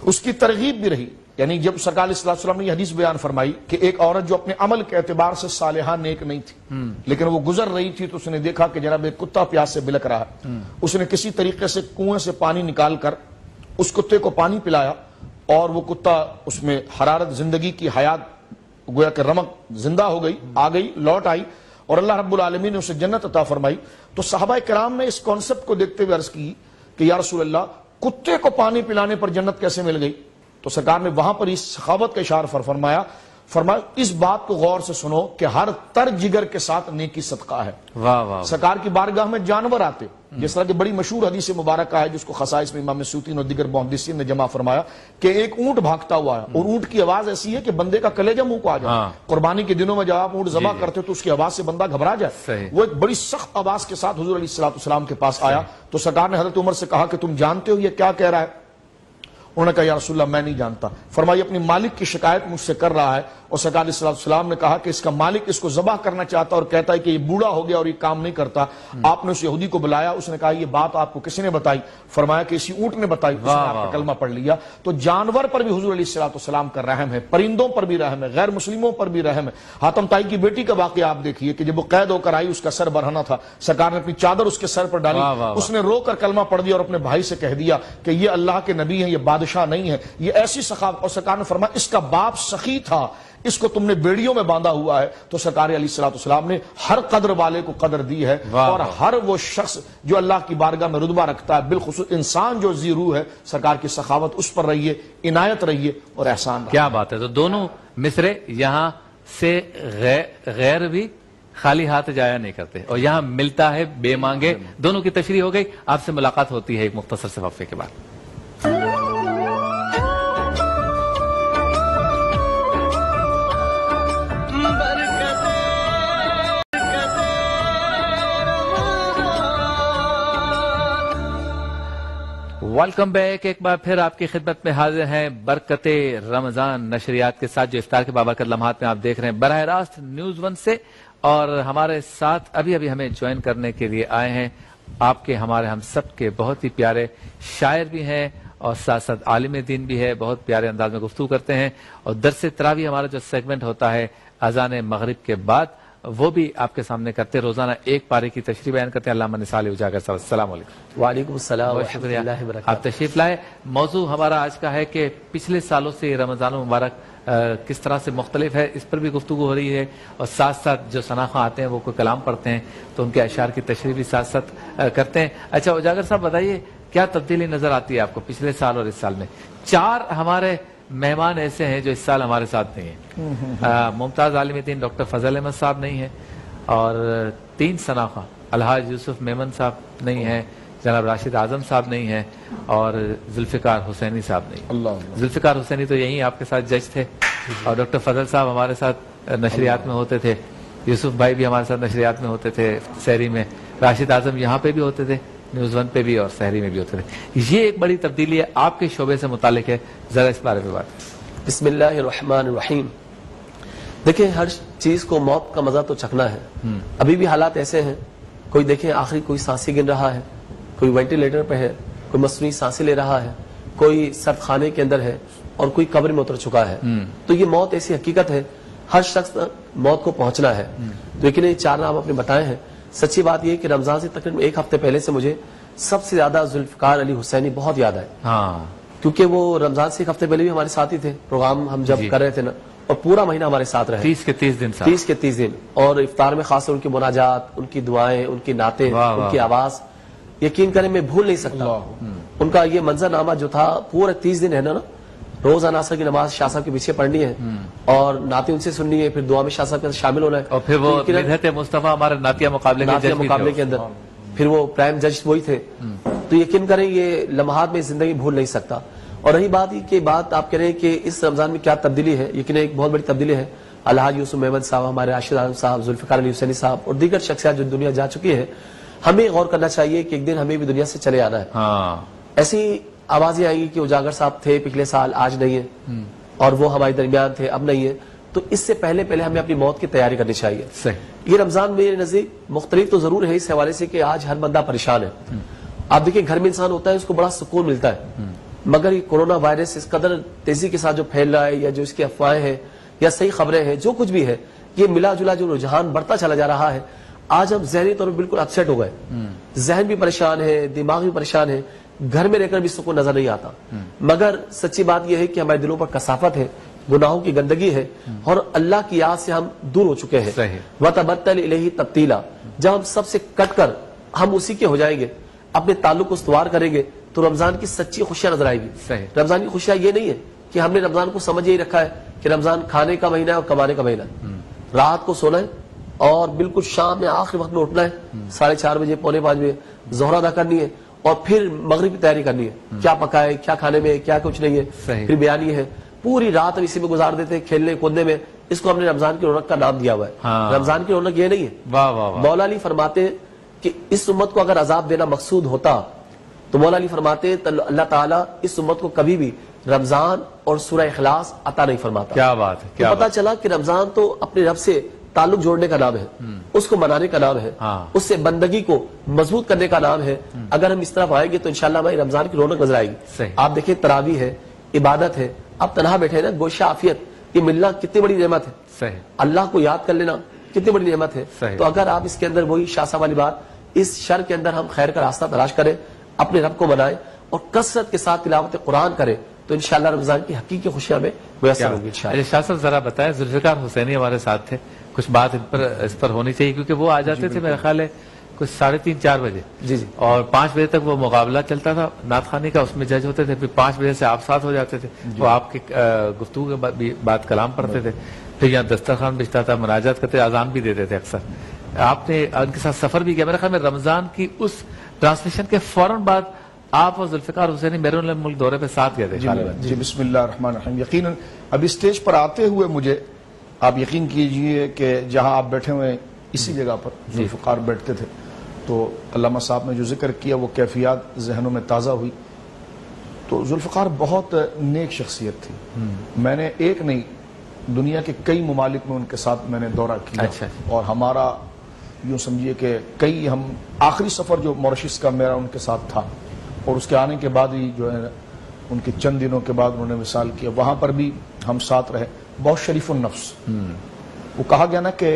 اس کی ترغیب بھی رہی. یعنی جب سرکار علیہ الصلوۃ والسلام نے یہ حدیث بیان فرمائی کہ ایک عورت جو اپنے عمل کے اعتبار سے صالحہ نیک نہیں تھی, لیکن وہ گزر رہی تھی تو اس نے دیکھا کہ جناب ایک کتا پیاس سے بلک رہا ہے. اس نے کسی طریقے سے کنویں سے پانی نکال کر اس کتے کو پانی پلایا, اور وہ کتا اس میں حرارت زندگی کی حیات گویا کہ رمق زندہ ہو گئی, آ گئی, لوٹ آئی, اور اللہ رب العالمین نے اسے جنت عطا فرمائی. تو صحابہ کرام نے اس کانسیپٹ کو دیکھتے ہوئے عرض کی کہ یا رسول اللہ, کتے کو پانی پلانے پر جنت کیسے مل گئی؟ تو سرکار نے وہاں پر اس سخاوت کا اشارہ فرمایا اس بات کو غور سے سنو کہ ہر تر جگر کے ساتھ نیکی صدقہ ہے. واہ واہ. سرکار کی بارگاہ میں جانور آتے, جس طرح کی بڑی مشہور حدیث مبارکہ ہے جس کو خصائص میں امام سیوطی اور دیگر محدثین نے جمع فرمایا کہ ایک اونٹ بھاگتا ہوا ہے, اور اونٹ کی آواز ایسی ہے کہ بندے کا کلیجہ منہ کو آ جائے. قربانی کے دنوں میں جب آپ اونٹ ذبح کرتے تو اس کی آواز سے بندہ گھبرا جائے. وہ ایک بڑی سخت آواز کے ساتھ حضور علیہ الصلوۃ والسلام کے پاس آیا. تو سرکار نے حضرت عمر سے کہا کہ تم جانتے ہو یہ کیا کہہ رہا ہے؟ انہوں نے کہا یا رسول اللہ میں نہیں جانتا. فرمایا اپنی مالک کی شکایت مجھ سے کر رہا ہے, اور سرکار علیہ الصلوۃ والسلام نے کہا کہ اس کا مالک اس کو ذبح کرنا چاہتا اور کہتا ہے کہ یہ بوڑھا ہو گیا اور یہ کام نہیں کرتا. آپ نے اس یہودی کو بلایا, اس نے کہا یہ بات آپ کو کسی نے بتائی؟ فرمایا کہ اسی اونٹ نے بتائی. اس نے آپ کا کلمہ پڑھ لیا. تو جانور پر بھی حضور علیہ الصلوۃ والسلام کا رحم ہے, پرندوں پر بھی رحم ہے, غیر مسلموں پر بھی رحم ہے. حاتم طائی کی بیٹی کا واقعہ آپ دیکھیے کہ جب وہ قید ہو کر آئی, اس کا سر برہنہ تھا, سرکار نے اپنی چادر اس کے سر پر ڈالی, اس نے رو کر کلمہ پڑھ دیا اور اپنے بھائی سے کہہ دیا کہ یہ اللہ کے نبی ہیں, یہ بادشاہ نہیں ہے. یہ ایسی سخاوت. اور سرکار نے فرمایا اس کا باپ سخی تھا, اس کو تم نے بیڑیوں میں باندھا ہوا ہے. تو سرکار علیہ الصلوۃ والسلام نے ہر قدر والے کو قدر دی ہے, اور ہر وہ شخص جو اللہ کی بارگاہ میں رتبہ رکھتا ہے, بالخصوص انسان جو ذی روح ہے, سرکار کی سخاوت اس پر رہیے, عنایت رہیے اور احسان رہیے. کیا بات ہے. تو دونوں مصرے یہاں سے غیر بھی خالی ہاتھ جایا نہیں کرتے, اور یہاں ملتا ہے بے مانگے. دونوں کی تشریح ہو گئی. آپ سے ملاقات ہوتی ہے ایک مختصر سے وقفے کے بعد. Welcome back. ایک بار پھر آپ کی خدمت میں حاضر ہیں برکت رمضان نشریات کے ساتھ, جو افطار کے بابرکت لمحات میں آپ دیکھ رہے ہیں براہ راست نیوز ون سے. اور ہمارے ساتھ ابھی ہمیں جوائن کرنے کے لیے آئے ہیں آپ کے, ہمارے ہم سب کے بہت ہی پیارے شاعر بھی ہیں, اور ساتھ ساتھ عالم دین بھی ہے, بہت پیارے انداز میں گفتگو کرتے ہیں. اور درس تراویح ہمارا جو سیگمنٹ ہوتا ہے اذان مغرب کے بعد, وہ بھی آپ کے سامنے کرتے, روزانہ ایک پارے کی تشریح بیان کرتے ہیں. علامہ نثار اجاگر صاحب, السلام علیکم. وعلیکم السلام. بہت شکریہ آپ تشریف لائے. موضوع ہمارا آج کا ہے کہ پچھلے سالوں سے رمضان المبارک کس طرح سے مختلف ہے, اس پر بھی گفتگو ہو رہی ہے. اور ساتھ ساتھ جو ثناخواں آتے ہیں وہ کوئی کلام پڑھتے ہیں تو ان کے اشعار کی تشریح بھی ساتھ ساتھ کرتے ہیں. اچھا اجاگر صاحب بتائیے, کیا تبدیلی نظر آتی ہے آپ کو پچھلے سال اور اس سال میں؟ 4 ہمارے مہمان ایسے ہیں جو اس سال ہمارے ساتھ نہیں ہیں. ممتاز عالم دین ڈاکٹر فضل احمد صاحب نہیں ہیں, اور 3 ثناخواں الحاج یوسف میمن صاحب نہیں ہیں, جناب راشد اعظم صاحب نہیں ہیں, اور ذوالفقار حسینی صاحب نہیں. ذوالفقار حسینی تو یہیں آپ کے ساتھ جج تھے, اور ڈاکٹر فضل صاحب ہمارے ساتھ نشریات میں ہوتے تھے, یوسف بھائی بھی ہمارے ساتھ نشریات میں ہوتے تھے سحری میں, راشد اعظم یہاں پہ بھی ہوتے تھے, نیوز ون پہ بھی اور سحری میں بھی ہوتے تھے. یہ ایک بڑی تبدیلی ہے, آپ کے شعبے سے متعلق ہے, ذرا اس بارے میں بات. بسم اللہ الرحمن الرحیم. دیکھیں, ہر چیز کو موت کا مزہ تو چکھنا ہے. ابھی بھی حالات ایسے ہیں, کوئی دیکھیں آخری کوئی سانسی گن رہا ہے, کوئی وینٹیلیٹر پہ ہے, کوئی مصنوعی سانسیں لے رہا ہے, کوئی سرد خانے کے اندر ہے, اور کوئی قبر میں اتر چکا ہے. تو یہ موت ایسی حقیقت ہے, ہر شخص موت کو پہنچنا ہے. تو یقیناً 4 نام آپ نے بتائے ہیں. سچی بات یہ کہ رمضان سے تقریباً 1 ہفتے پہلے سے مجھے سب سے زیادہ ذوالفقار علی حسینی بہت یاد آئے, کیونکہ وہ رمضان سے 1 ہفتے پہلے بھی ہمارے ساتھ ہی تھے, پروگرام ہم جب کر رہے تھے نا, اور پورا مہینہ ہمارے ساتھ رہے, 30 کے 30 دن, 30 کے 30 دن. اور افطار میں خاص طور ان کی مناجات, ان کی دعائیں, ان کی نعتیں, ان کی آواز, یقین کریں میں بھول نہیں سکتا. ان کا یہ منظر نامہ جو تھا, پورے 30 دن ہے نا, روز عناصر کی نماز شاہ صاحب کے پیچھے پڑھنی ہے, اور نعتیں ان سے سننی ہے, پھر دعا میں شاہ صاحب کے شامل ہونا ہے, اور پھر وہ مدحت مصطفیٰ ہمارے نعتیہ مقابلے کے اندر پھر وہ پرائم جج وہی تھے. تو یقین کریں یہ لمحات میں زندگی بھول نہیں سکتا. اور رہی بات یہ کہ بات آپ کہہ رہے ہیں کہ اس رمضان میں کیا تبدیلی ہے, یقین ایک بہت بڑی تبدیلی ہے. الحاج یوسف محمد صاحب، ہمارے راشد عالم صاحب، ذوالفقار علی حسینی صاحب اور دیگر شخصیات جو دنیا جا چکی ہے، ہمیں غور کرنا چاہیے کہ ایک دن ہمیں بھی دنیا سے چلے آنا ہے. ایسی آوازیں آئیں گی کہ اجاگر صاحب تھے پچھلے سال، آج نہیں ہے، اور وہ ہمارے درمیان تھے، اب نہیں ہے. تو اس سے پہلے ہمیں اپنی موت کی تیاری کرنی چاہیے. یہ رمضان میرے نزدیک مختلف تو ضرور ہے اس حوالے سے کہ آج ہر بندہ پریشان ہے. آپ دیکھیں گھر میں انسان ہوتا ہے، اس کو بڑا سکون ملتا ہے، مگر یہ کورونا وائرس اس قدر تیزی کے ساتھ جو پھیل رہا ہے، یا جو اس کی افواہیں ہیں یا صحیح خبریں ہیں، جو کچھ بھی ہے، یہ ملا جلا جو رجحان بڑھتا چلا جا رہا ہے. آج ہم ذہنی طور پر بالکل اپسیٹ ہو گئے، ذہن بھی پریشان ہے، دماغ بھی پریشان ہے، گھر میں رہ کر بھی سکون نظر نہیں آتا. مگر سچی بات یہ ہے کہ ہمارے دلوں پر کثافت ہے، گناہوں کی گندگی ہے، اور اللہ کی یاد سے ہم دور ہو چکے ہیں. وَتَبَتَّلْ إِلَيْهِ تَبْتِيلًا. جب ہم سب سے کٹ کر ہم اسی کے ہو جائیں گے، اپنے تعلق کو استوار کریں گے، تو رمضان کی سچی خوشیاں نظر آئے گی. رمضان کی خوشیاں یہ نہیں ہے کہ ہم نے رمضان کو سمجھ یہی رکھا ہے کہ رمضان کھانے کا مہینہ ہے اور کمانے کا مہینہ ہے. رات کو سونا ہے اور بالکل شام میں آخری وقت میں اٹھنا ہے، 4:30 بجے 4:45 بجے ظہر ادا کرنی ہے، اور پھر مغرب کی تیاری کرنی ہے، کیا پکائے، کیا کھانے میں، کیا کچھ نہیں ہے، پھر بیانی ہے. پوری رات ہم اسی میں گزار دیتے ہیں، کھیلنے کودنے میں. اس کو ہم نے رمضان کی رونق کا نام دیا ہوا ہے. رمضان کی رونق یہ نہیں ہے. مولا علی فرماتے ہیں کہ اس امت کو اگر عذاب دینا مقصود ہوتا تو مولا علی فرماتے ہیں اللہ تعالیٰ اس امت کو کبھی بھی رمضان اور سورہ اخلاص عطا نہیں فرماتا. کیا بات ہے. تو پتا چلا کہ رمضان تو اپنے رب سے تعلق جوڑنے کا نام ہے، اس کو منانے کا نام ہے، اس سے بندگی کو مضبوط کرنے کا نام ہے. اگر ہم اس طرف آئیں گے تو انشاءاللہ ہماری رمضان کی رونق نظر آئے گی. آپ دیکھیں تراویح ہے، عبادت ہے، آپ تنہا بیٹھے نا، گوشہ عافیت، یہ ملنا کتنی بڑی نعمت ہے. اللہ کو یاد کر لینا کتنی بڑی نعمت ہے. تو اگر آپ اس کے اندر وہی شاہ صاحب والی بات، اس شر کے اندر ہم خیر کا راستہ تلاش کریں، اپنے رب کو منائیں اور کثرت کے ساتھ تلاوت قرآن کریں، تو انشاءاللہ رمضان کی حقیقی خوشیاں میں میسر ہوں گی انشاءاللہ. شاہ صاحب ذرا بتائیں، ذوالفقار حسینی ہمارے ساتھ تھے، کچھ بات اس پر ہونی چاہیے، کیونکہ وہ آ جاتے تھے میرا خیال ہے کچھ 3:30-4 بجے، اور 5 بجے تک وہ مقابلہ چلتا تھا نعت خوانی کا، اس میں جج ہوتے تھے. پھر 5 بجے سے آپ ساتھ ہو جاتے تھے، وہ آپ کی گفتگو کے بعد کلام پڑھتے تھے. پھر یہاں دسترخوان بچتا تھا، مناجات کرتے، اذان بھی دیتے تھے اکثر. آپ نے ان کے ساتھ سفر بھی کیا. میرے خیال میں رمضان کی اس ٹرانسلیشن کے فوراً بعد آپ اور ذوالفقار حسینی بیرون ملک دورے پہ ساتھ گئے تھے. جی بسم اللہ الرحمن الرحیم. یقیناً اب اسٹیج پر آتے ہوئے مجھے آپ یقین کیجئے کہ جہاں آپ بیٹھے ہوئے اسی جگہ پر ذوالفقار بیٹھتے تھے، تو علامہ صاحب نے جو ذکر کیا وہ کیفیات ذہنوں میں تازہ ہوئی. تو ذوالفقار بہت نیک شخصیت تھی. میں نے ایک نہیں، دنیا کے کئی ممالک میں ان کے ساتھ میں نے دورہ کیا. اور ہمارا یوں سمجھیے کہ کئی ہم آخری سفر جو موریشس کا میرا ان کے ساتھ تھا، اور اس کے آنے کے بعد ہی جو ہے ان کے چند دنوں کے بعد انہوں نے وصال کیا، وہاں پر بھی ہم ساتھ رہے. بہت شریف النفس. وہ کہا گیا نا کہ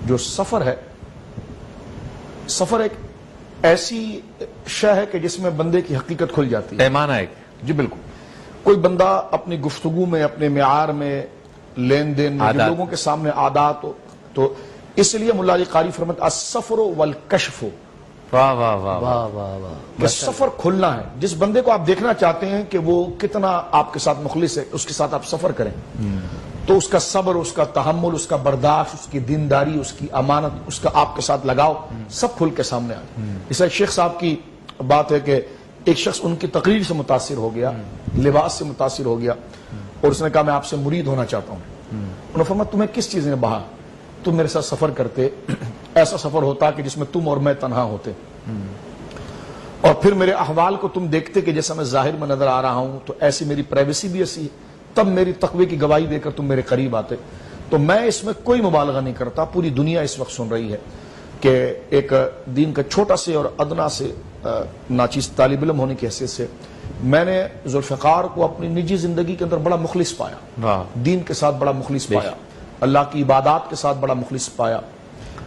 جو سفر ہے، سفر ایک ایسی شے ہے کہ جس میں بندے کی حقیقت کھل جاتی ہے. پیمانہ ایک. جی بالکل. کوئی بندہ اپنی گفتگو میں، اپنے معیار میں، لین دین میں، لوگوں کے سامنے عادات ہو، تو اس لیے مولا علی قاری فرماتے السفر والکشف. واہ واہ واہ واہ واہ واہ. کہ سفر کھلنا ہے. جس بندے کو آپ دیکھنا چاہتے ہیں کہ وہ کتنا آپ کے ساتھ مخلص ہے، اس کے ساتھ آپ سفر کریں، تو اس کا صبر، اس کا تحمل، اس کا برداشت، اس کی دینداری، اس کی امانت، اس کا آپ کے ساتھ لگاؤ، سب کھل کے سامنے آئے. اس ایک شیخ صاحب کی بات ہے کہ ایک شخص ان کی تقریر سے متاثر ہو گیا، لباس سے متاثر ہو گیا، اور اس نے کہا میں آپ سے مرید ہونا چاہتا ہوں. انہوں نے فرمایا تمہیں کس چیز نے بہا؟ تم میرے ساتھ سفر کرتے، ایسا سفر ہوتا کہ جس میں تم اور میں تنہا ہوتے، اور پھر میرے احوال کو تم دیکھتے کہ جیسا میں ظاہر میں نظر آ رہا ہوں تو ایسی میری پرائیویسی بھی ایسی ہے، تب میری تقوی کی گواہی دے کر تم میرے قریب آتے. تو میں اس میں کوئی مبالغہ نہیں کرتا. پوری دنیا اس وقت سن رہی ہے کہ ایک دین کا چھوٹا سے اور ادنا سے ناچیز طالب علم ہونے کی حیثیت سے میں نے ذوالفقار کو اپنی نجی زندگی کے اندر بڑا مخلص پایا. دین کے ساتھ بڑا مخلص پایا، اللہ کی عبادات کے ساتھ بڑا مخلص پایا،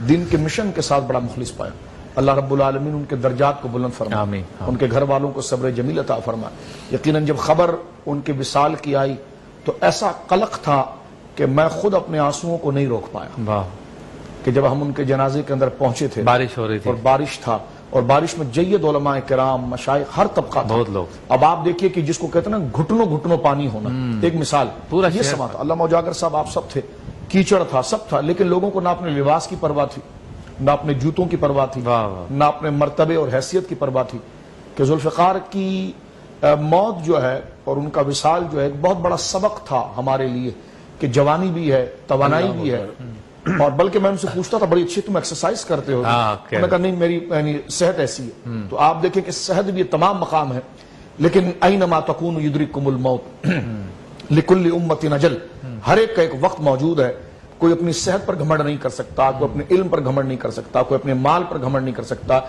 دین کے مشن کے ساتھ بڑا مخلص پایا. اللہ رب العالمین ان کے درجات کو بلند فرمائے، ان کے گھر والوں کو صبر جمیل عطا فرمائے. یقیناً جب خبر ان کے وصال کی آئی تو ایسا قلق تھا کہ میں خود اپنے آنسوؤں کو نہیں روک پایا. کہ جب ہم ان کے جنازے کے اندر پہنچے تھے، بارش ہو رہی تھی، اور بارش تھا، اور بارش میں جید علماء کرام، مشائخ، ہر طبقہ تھا، بہت لوگ. اب آپ دیکھیے کہ جس کو کہتے ہیں نا گھٹنوں گھٹنوں پانی ہونا، ایک مثال پورا یہ سما تھا. علامہ اجاگر صاحب آپ سب تھے، کیچڑ تھا، سب تھا، لیکن لوگوں کو نہ اپنے لباس کی پرواہ تھی، نہ اپنے جوتوں کی پرواہ تھی، نہ اپنے مرتبے اور حیثیت کی پرواہ تھی. کہ ذوالفقار کی موت جو ہے اور ان کا وصال جو ہے ایک بہت بڑا سبق تھا ہمارے لیے کہ جوانی بھی ہے، توانائی بھی ہے، اور بلکہ میں ان سے پوچھتا تھا بڑی اچھی تم ایکسرسائز کرتے ہو، انہوں نے کہا نہیں میری یعنی صحت ایسی ہے. تو آپ دیکھیں کہ صحت بھی تمام مقام ہے، لیکن اینما تکون یدرککم الموت لکل امت اجل، ہر ایک کا ایک وقت موجود ہے. کوئی اپنی صحت پر گھمنڈ نہیں کر سکتا، کوئی اپنے علم پر گھمنڈ نہیں کر سکتا، کوئی اپنے مال پر گھمنڈ نہیں کر سکتا.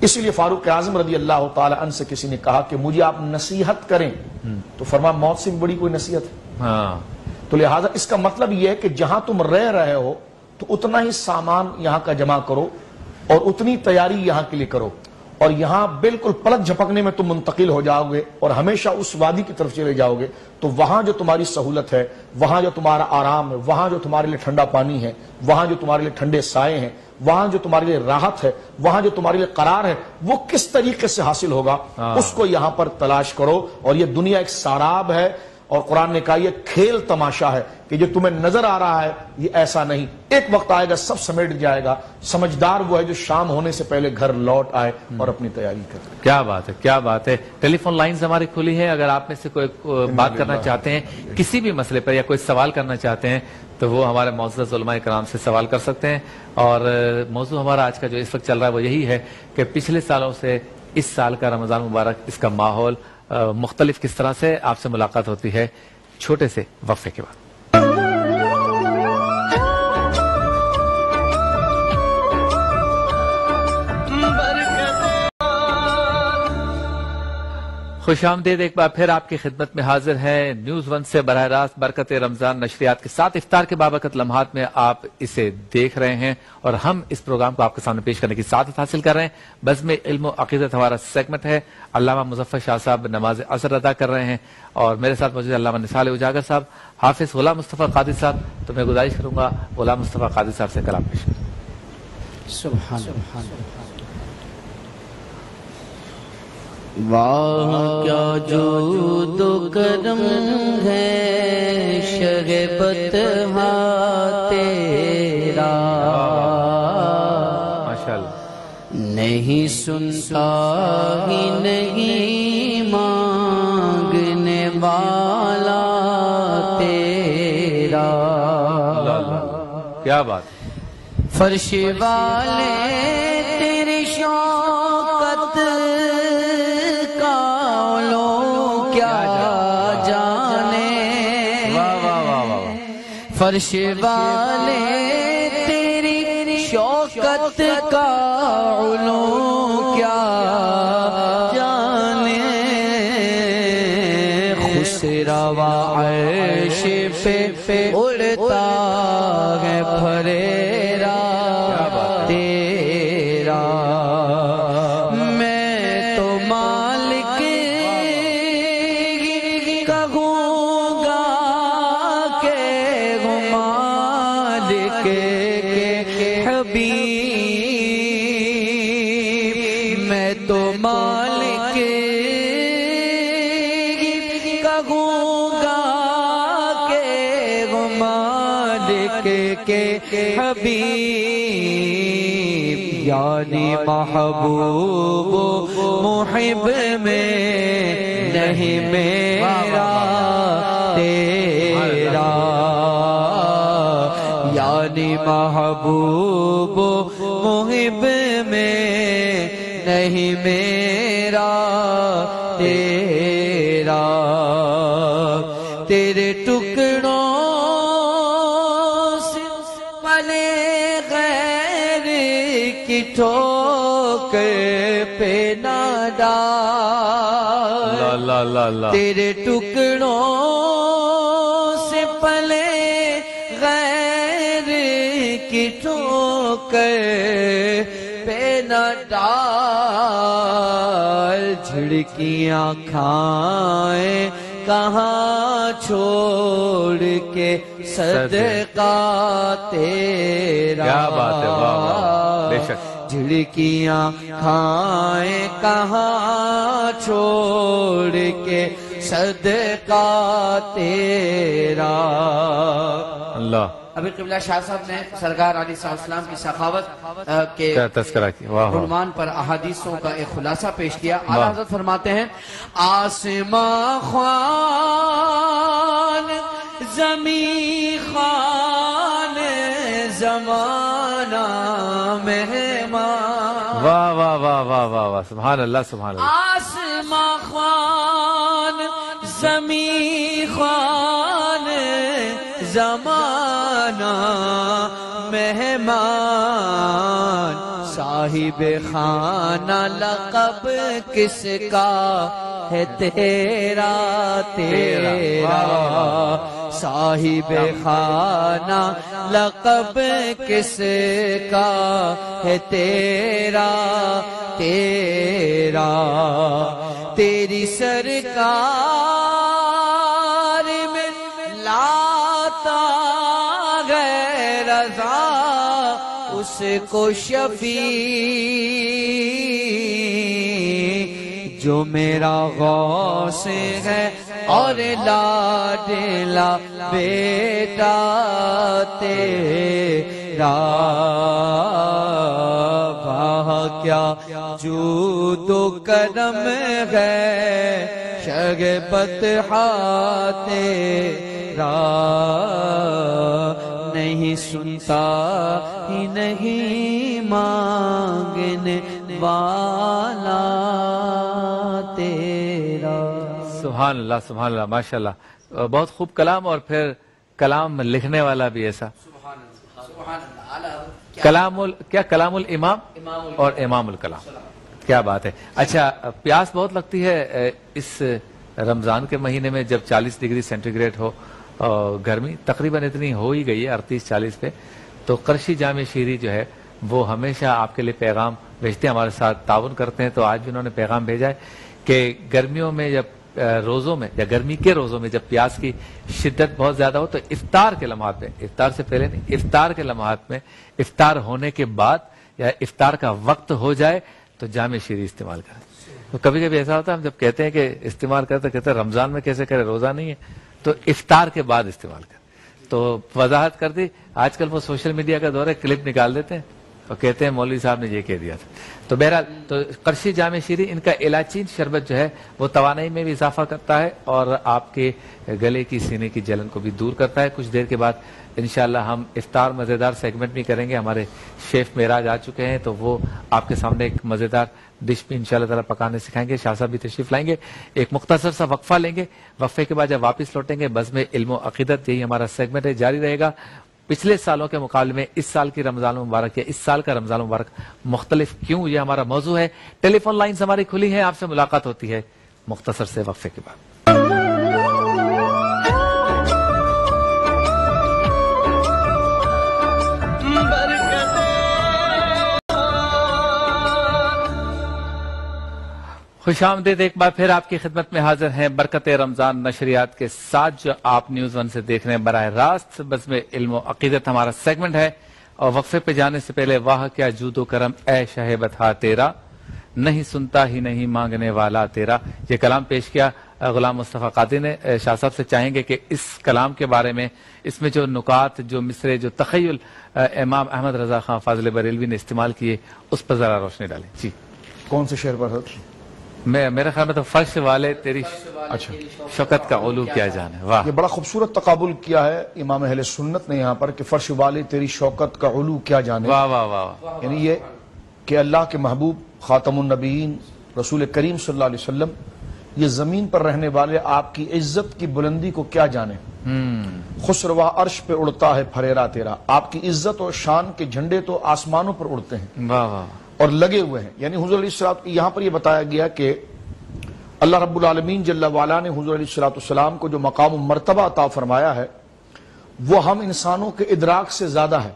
اسی لیے فاروق اعظم رضی اللہ تعالی عنہ سے کسی نے کہا کہ مجھے آپ نصیحت کریں، تو فرمایا موت سے بھی بڑی کوئی نصیحت ہے. تو لہٰذا اس کا مطلب یہ ہے کہ جہاں تم رہ رہے ہو تو اتنا ہی سامان یہاں کا جمع کرو اور اتنی تیاری یہاں کے لیے کرو، اور یہاں بالکل پلک جھپکنے میں تم منتقل ہو جاؤ گے اور ہمیشہ اس وادی کی طرف چلے جاؤ گے. تو وہاں جو تمہاری سہولت ہے، وہاں جو تمہارا آرام ہے، وہاں جو تمہارے لیے ٹھنڈا پانی ہے، وہاں جو تمہارے لیے ٹھنڈے سائے ہیں، وہاں جو تمہارے لیے راحت ہے، وہاں جو تمہارے لیے قرار ہے، وہ کس طریقے سے حاصل ہوگا اس کو یہاں پر تلاش کرو. اور یہ دنیا ایک ساراب ہے، اور قرآن نے کہا یہ کھیل تماشا ہے کہ جو تمہیں نظر آ رہا ہے یہ ایسا نہیں، ایک وقت آئے گا سب سمیٹ جائے گا. سمجھدار وہ ہے جو شام ہونے سے پہلے گھر لوٹ آئے اور اپنی تیاری کرے. کیا بات ہے، کیا بات ہے. ٹیلی فون لائنز ہماری کھلی ہیں، اگر آپ میں سے کوئی بات کرنا چاہتے ہیں کسی بھی مسئلے پر یا کوئی سوال کرنا چاہتے ہیں تو وہ ہمارے معزز علماء کرام سے سوال کر سکتے ہیں. اور موضوع ہمارا آج کا جو اس وقت چل رہا ہے وہ یہی ہے کہ پچھلے سالوں سے اس سال کا رمضان مبارک، اس کا ماحول مختلف کس طرح سے. آپ سے ملاقات ہوتی ہے چھوٹے سے وقفے کے بعد. خوش آمدید، ایک بار پھر آپ کی خدمت میں حاضر ہے نیوز ون سے براہ راست برکت رمضان نشریات کے ساتھ. افطار کے بابرکت لمحات میں آپ اسے دیکھ رہے ہیں اور ہم اس پروگرام کو آپ کے سامنے پیش کرنے کی سعادت حاصل کر رہے ہیں. بزم علم و عقیدت ہمارا سیگمنٹ ہے. علامہ مظفر شاہ صاحب نماز عصر ادا کر رہے ہیں اور میرے ساتھ موجود علامہ نثار اجاگر صاحب، حافظ غلام مصطفیٰ قادری صاحب. تو میں گزارش کروں گا غلام مصطفیٰ قادری صاحب سے کلام پیش کریں. واہ کیا جود و کرم ہے شہبت تیرا، ماشاءاللہ. نہیں سنتا ہی نہیں مانگنے والا تیرا. کیا بات. فرش والے تیری شوکت فرش والے تیری شوکت کا علوم کیا جانے. خسروا عرش پہ اڑتا ہے پھریرا تیرا. میں تو مالک کہوں گا میں تو مالک کہوں گا کہ وہ مالک کے حبیب، یعنی محبوب محب میں نہیں میرا تیرا، یعنی محبوب محب میں نہیں میرا تیرا. تیرے ٹکڑوں سے پلے غیر کی ٹھوکر پہ نہ ڈال. تیرے ٹکڑوں سے پلے غیر کی ٹھوکر پہ نہ ڈال. جھڑکیاں کھائیں کہاں چھوڑ کے صدقہ تیرا. کیا بات ہے، واہ واہ، بے شک. جھڑکیاں کھائیں کہاں چھوڑ کے صدقہ تیرا. اللہ. ابھی قبلہ شاہ صاحب نے سرکار علیہ السلام کی سخاوت کے تذکرہ کیا، واہ عنوان پر احادیثوں کا ایک خلاصہ پیش کیا. اعلیٰ حضرت فرماتے ہیں آسماں خوان زمین خوان زمانہ مہمان، واہ واہ واہ واہ واہ واہ، سبحان اللہ سبحان اللہ. آسمان خوان زمین خوان زمانہ مہمان، صاحب خانہ لقب کس کا ہے تیرا تیرا، صاحب خانہ لقب کس کا ہے تیرا تیرا، تیری سرکار میں لاتا غیر رضا، اس کو شفیع جو میرا غوث ہے اور لاڈلا بیٹا تیرا، واہ کیا جود و کرم ہے شگبت تیرا، نہیں سنتا ہی نہیں مانگنے والا تیرا. سبحان اللہ سبحان اللہ، ماشاء اللہ، بہت خوب کلام، اور پھر کلام لکھنے والا بھی ایسا. کلام الامام اور امام الکلام، کیا بات ہے. اچھا، پیاس بہت لگتی ہے اس رمضان کے مہینے میں جب 40 ڈگری سینٹی گریڈ ہو گرمی، تقریباً اتنی ہو ہی گئی ہے 38-40 پہ، تو قرشی جامع شیری جو ہے وہ ہمیشہ آپ کے لیے پیغام بھیجتے ہیں، ہمارے ساتھ تعاون کرتے ہیں. تو آج بھی انہوں نے پیغام بھیجا ہے کہ گرمیوں میں جب روزوں میں یا گرمی کے روزوں میں جب پیاس کی شدت بہت زیادہ ہو تو افطار کے لمحات میں، افطار سے پہلے نہیں، افطار کے لمحات میں، افطار ہونے کے بعد یا افطار کا وقت ہو جائے تو جامع شیری استعمال کریں. تو کبھی کبھی ایسا ہوتا ہے ہم جب کہتے ہیں کہ استعمال کرتے کہتے ہیں رمضان میں کیسے کرے، روزہ نہیں ہے، تو افطار کے بعد استعمال کریں. تو وضاحت کر دی. آج کل وہ سوشل میڈیا کا دور ہے، کلپ نکال دیتے ہیں اور کہتے ہیں مولوی صاحب نے یہ کہہ دیا تھا. تو بہرحال تو قرشی جامع شیری، ان کا الائچین شربت جو ہے وہ توانائی میں بھی اضافہ کرتا ہے اور آپ کے گلے کی سینے کی جلن کو بھی دور کرتا ہے. کچھ دیر کے بعد انشاءاللہ ہم افطار مزیدار سیگمنٹ بھی کریں گے. ہمارے شیف معراج آ چکے ہیں تو وہ آپ کے سامنے ایک مزیدار ڈش بھی انشاءاللہ تعالیٰ پکانے سکھائیں گے. شاہ صاحب بھی تشریف لائیں گے. ایک مختصر سا وقفہ لیں گے، وقفے کے بعد جب واپس لوٹیں گے بزم علم و عقیدت، یہی ہمارا سیگمنٹ ہے، جاری رہے گا. پچھلے سالوں کے مقابلے میں اس سال کی رمضان مبارک یا اس سال کا رمضان مبارک مختلف کیوں، یہ ہمارا موضوع ہے. ٹیلی فون لائنز ہماری کھلی ہیں، آپ سے ملاقات ہوتی ہے مختصر سے وقفے کے بعد. خوش آمدید، ایک بار پھر آپ کی خدمت میں حاضر ہیں برکت رمضان نشریات کے ساتھ، جو آپ نیوز 1 سے دیکھ رہے ہیں براہ راست. بزم علم و عقیدت ہمارا سیگمنٹ ہے، اور وقفے پہ جانے سے پہلے واہ کیا جود و کرم اے شہ بتا تیرا، نہیں سنتا ہی نہیں مانگنے والا تیرا. یہ کلام پیش کیا غلام مصطفیٰ قادری نے. شاہ صاحب سے چاہیں گے کہ اس کلام کے بارے میں، اس میں جو نکات، جو مصرے، جو تخیل امام احمد رضا خان فاضل بریلوی نے استعمال کیے اس پر ذرا روشنی ڈالیں. جی، کون سے شعر پر حضرت؟ میرے خیال میں تو فرش والے تیری شوکت کا علو کیا جانے. واہ، یہ بڑا خوبصورت تقابل کیا ہے امام اہل سنت نے یہاں پر کہ فرش والے تیری شوکت کا علو کیا جانے. واہ واہ واہ. یعنی یہ کہ اللہ کے محبوب خاتم النبیین رسول کریم صلی اللہ علیہ وسلم یہ زمین پر رہنے والے آپ کی عزت کی بلندی کو کیا جانے. خسروا عرش پہ اڑتا ہے پھریرا تیرا، آپ کی عزت اور شان کے جھنڈے تو آسمانوں پر اڑتے ہیں واہ واہ اور لگے ہوئے ہیں. یعنی حضور علیہ السلام، یہاں پر یہ بتایا گیا کہ اللہ رب العالمین جل وعلا نے حضور علیہ السلام کو جو مقام و مرتبہ عطا فرمایا ہے وہ ہم انسانوں کے ادراک سے زیادہ ہے،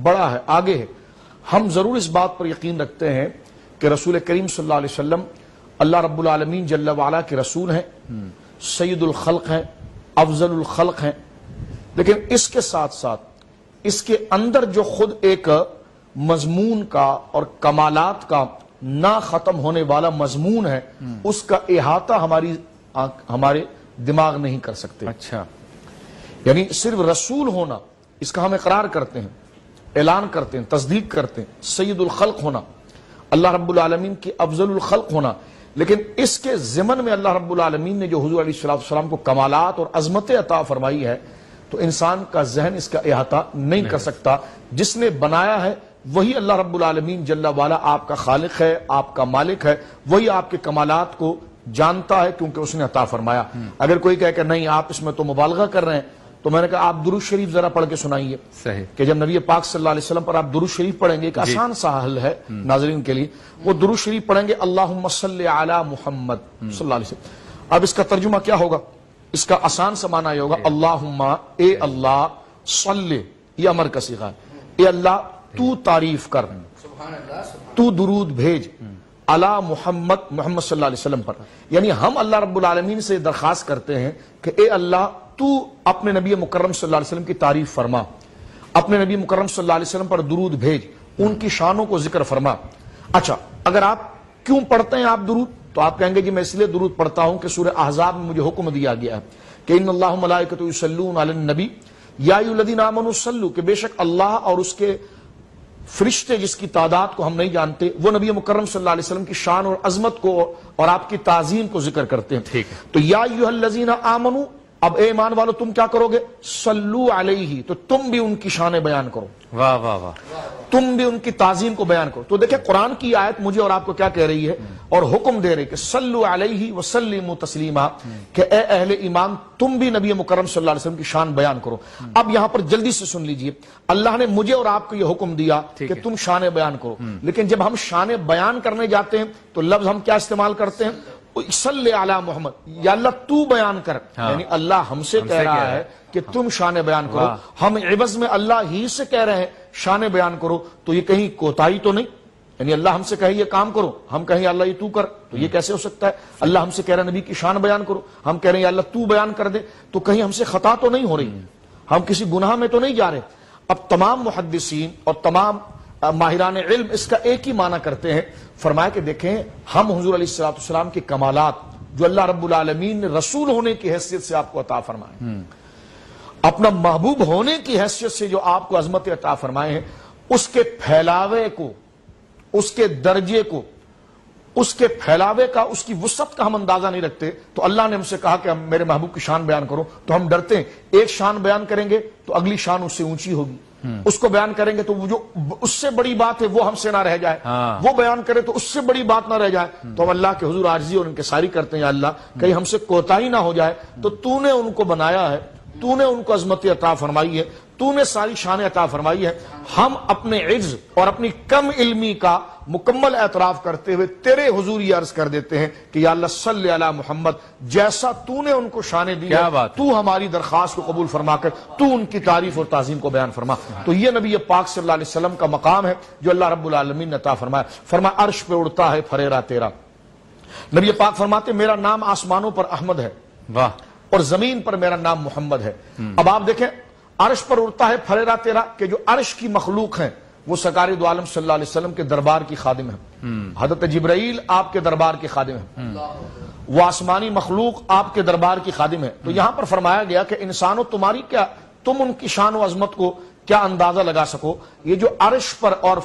بڑا ہے، آگے ہے. ہم ضرور اس بات پر یقین رکھتے ہیں کہ رسول کریم صلی اللہ علیہ وسلم اللہ رب العالمین جل وعلا کے رسول ہیں، سید الخلق ہیں، افضل الخلق ہیں. لیکن اس کے ساتھ ساتھ اس کے اندر جو خود ایک مضمون کا اور کمالات کا نہ ختم ہونے والا مضمون ہے، اس کا احاطہ ہمارے دماغ نہیں کر سکتے. اچھا، یعنی صرف رسول ہونا اس کا ہم اقرار کرتے ہیں، اعلان کرتے ہیں، تصدیق کرتے ہیں. سید الخلق ہونا، اللہ رب العالمین کی افضل الخلق ہونا، لیکن اس کے ضمن میں اللہ رب العالمین نے جو حضور علیہ السلام کو کمالات اور عظمتیں عطا فرمائی ہے تو انسان کا ذہن اس کا احاطہ نہیں کر سکتا. جس نے بنایا ہے وہی اللہ رب العالمین جل والا آپ کا خالق ہے, آپ کا مالک ہے, وہی آپ کے کمالات کو جانتا ہے کیونکہ اس نے عطا فرمایا. اگر کوئی کہے کہ نہیں آپ اس میں تو مبالغہ کر رہے ہیں, تو میں نے کہا آپ درود شریف ذرا پڑھ کے سنائیے. صحیح کہ جب نبی پاک صلی اللہ علیہ وسلم پر آپ درود شریف پڑھیں گے, ایک آسان سا حل ہے ناظرین کے لیے, وہ درود شریف پڑھیں گے اللہم صلی علی محمد صلی اللہ علیہ وسلم. اب اس کا ترجمہ کیا ہوگا؟ اس کا آسان سا معنی یہ ہوگا اللہم اے اللہ صلی, یہ امر کا صیغہ ہے, اے اللہ تو تعریف کر, تو درود بھیج علی محمد, محمد صلی اللہ علیہ وسلم پر. یعنی ہم اللہ رب العالمین سے درخواست کرتے ہیں کہ اے اللہ تو اپنے نبی مکرم صلی اللہ علیہ وسلم کی تعریف فرما, اپنے نبی مکرم صلی اللہ علیہ وسلم پر درود بھیج, ان کی شانوں کو ذکر فرما. اچھا اگر آپ کیوں پڑھتے ہیں آپ درود, تو آپ کہیں گے جی میں اس لیے درود پڑھتا ہوں کہ سورہ احزاب میں مجھے حکم دیا گیا ہے کہ ان اللہ ملائکۃ یصلون علی النبی یا ایھا الذین آمنوا صلوا, کہ بے شک اللہ اور اس کے فرشتے جس کی تعداد کو ہم نہیں جانتے, وہ نبی مکرم صلی اللہ علیہ وسلم کی شان اور عظمت کو اور آپ کی تعظیم کو ذکر کرتے ہیں. ٹھیک ہے. تو یا ایھا الذین آمنوا, اب اے ایمان والو تم کیا کرو گے؟ صلو علیہ, تو تم بھی ان کی شان بیان کرو, واہ واہ واہ, تم بھی ان کی تعظیم کو بیان کرو. تو دیکھیں قرآن کی آیت مجھے اور آپ کو کیا کہہ رہی ہے اور حکم دے رہی کہ صلو علیہ وسلموا تسلیما, کہ اے اہل ایمان تم بھی نبی مکرم صلی اللہ علیہ وسلم کی شان بیان کرو. اب یہاں پر جلدی سے سن لیجئے, اللہ نے مجھے اور آپ کو یہ حکم دیا کہ تم شان بیان کرو, لیکن جب ہم شان بیان کرنے جاتے ہیں تو لفظ ہم کیا استعمال کرتے ہیں؟ صلی علی محمد, یا اللہ تو بیان کر, یعنی اللہ ہم سے کہہ رہا ہے کہ تم شان بیان کرو, ہم عوض میں اللہ ہی سے کہہ رہے ہیں شان بیان کرو. تو یہ کہیں کوتاہی تو نہیں؟ یعنی اللہ ہم سے کہے یہ کام کرو, ہم کہیں اللہ یہ تو کر, تو یہ کیسے ہو سکتا ہے؟ اللہ ہم سے کہہ رہے ہیں نبی کی شان بیان کرو, ہم کہہ رہے ہیں اللہ تو بیان کر دے, تو کہیں ہم سے خطا تو نہیں ہو رہی, ہم کسی گناہ میں تو نہیں جا رہے. اب تمام محدثین اور تمام ماہران علم اس کا ایک ہی معنی کرتے ہیں, فرمایا کہ دیکھیں ہم حضور علیہ الصلوۃ والسلام کے کمالات جو اللہ رب العالمین نے رسول ہونے کی حیثیت سے آپ کو عطا فرمائے, اپنا محبوب ہونے کی حیثیت سے جو آپ کو عظمت عطا فرمائے ہیں, اس کے پھیلاوے کو, اس کے درجے کو, اس کے پھیلاوے کا, اس کی وسعت کا ہم اندازہ نہیں رکھتے. تو اللہ نے ہم سے کہا کہ ہم میرے محبوب کی شان بیان کرو, تو ہم ڈرتے ہیں ایک شان بیان کریں گے تو اگلی شان اس سے اونچی ہوگی, اس کو بیان کریں گے تو وہ جو اس سے بڑی بات ہے وہ ہم سے نہ رہ جائے, وہ بیان کرے تو اس سے بڑی بات نہ رہ جائے. تو ہم اللہ کے حضور عاجزی اور انکساری کرتے ہیں, یا اللہ کہیں ہم سے کوتاہی نہ ہو جائے, تو تو نے ان کو بنایا ہے, تو نے ان کو عظمت عطا فرمائی ہے, تو نے ساری شان عطا فرمائی ہے. ہم اپنے عجز اور اپنی کم علمی کا مکمل اعتراف کرتے ہوئے تیرے حضور یہ عرض کر دیتے ہیں کہ یا اللہ صلی علی محمد, جیسا تو نے ان کو شانیں دی ہے تو ہماری درخواست کو قبول فرما کر تو ان کی تعریف اور تعظیم کو بیان فرما. تو یہ نبی پاک صلی اللہ علیہ وسلم کا مقام ہے جو اللہ رب العالمین نے عطا فرمایا. فرمایا عرش پہ اڑتا ہے پھریرا تیرا, نبی پاک فرماتے میرا نام آسمانوں پر احمد ہے, واہ, اور زمین پر میرا نام محمد ہے. اب آپ دیکھیں عرش پر اڑتا ہے پھریرا تیرا, کہ جو عرش کی مخلوق ہیں وہ سرکار دو عالم صلی اللہ علیہ وسلم کے دربار کی خادم ہیں, حضرت جبرائیل آپ کے دربار کے خادم ہیں, وہ آسمانی مخلوق آپ کے دربار کی خادم ہے. تو یہاں پر فرمایا گیا کہ انسانوں تمہاری کیا, تم ان کی شان و عظمت کو کیا اندازہ لگا سکو. یہ جو عرش پر اور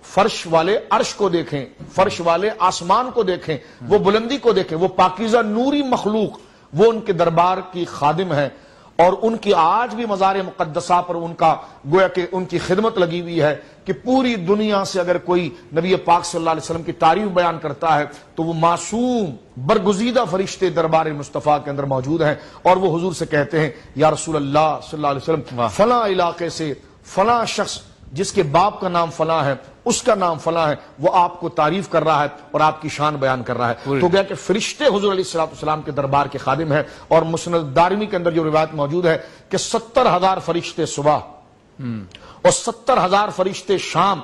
فرش والے عرش کو دیکھیں, فرش والے آسمان کو دیکھیں, وہ بلندی کو دیکھیں, وہ پاکیزہ نوری مخلوق وہ ان کے دربار کی خادم ہیں, اور ان کی آج بھی مزار مقدسہ پر ان کا گویا کہ ان کی خدمت لگی ہوئی ہے کہ پوری دنیا سے اگر کوئی نبی پاک صلی اللہ علیہ وسلم کی تعریف بیان کرتا ہے تو وہ معصوم برگزیدہ فرشتے دربار مصطفیٰ کے اندر موجود ہیں, اور وہ حضور سے کہتے ہیں یا رسول اللہ صلی اللہ علیہ وسلم فلاں علاقے سے فلاں شخص جس کے باپ کا نام فلاں ہے, اس کا نام فلاں ہے, وہ آپ کو تعریف کر رہا ہے اور آپ کی شان بیان کر رہا ہے. تو گیا کہ فرشتے حضور علیہ الصلوۃ والسلام کے دربار کے خادم ہیں. اور مسند دارمی کے اندر جو روایت موجود ہے کہ 70,000 فرشتے صبح اور 70,000 فرشتے شام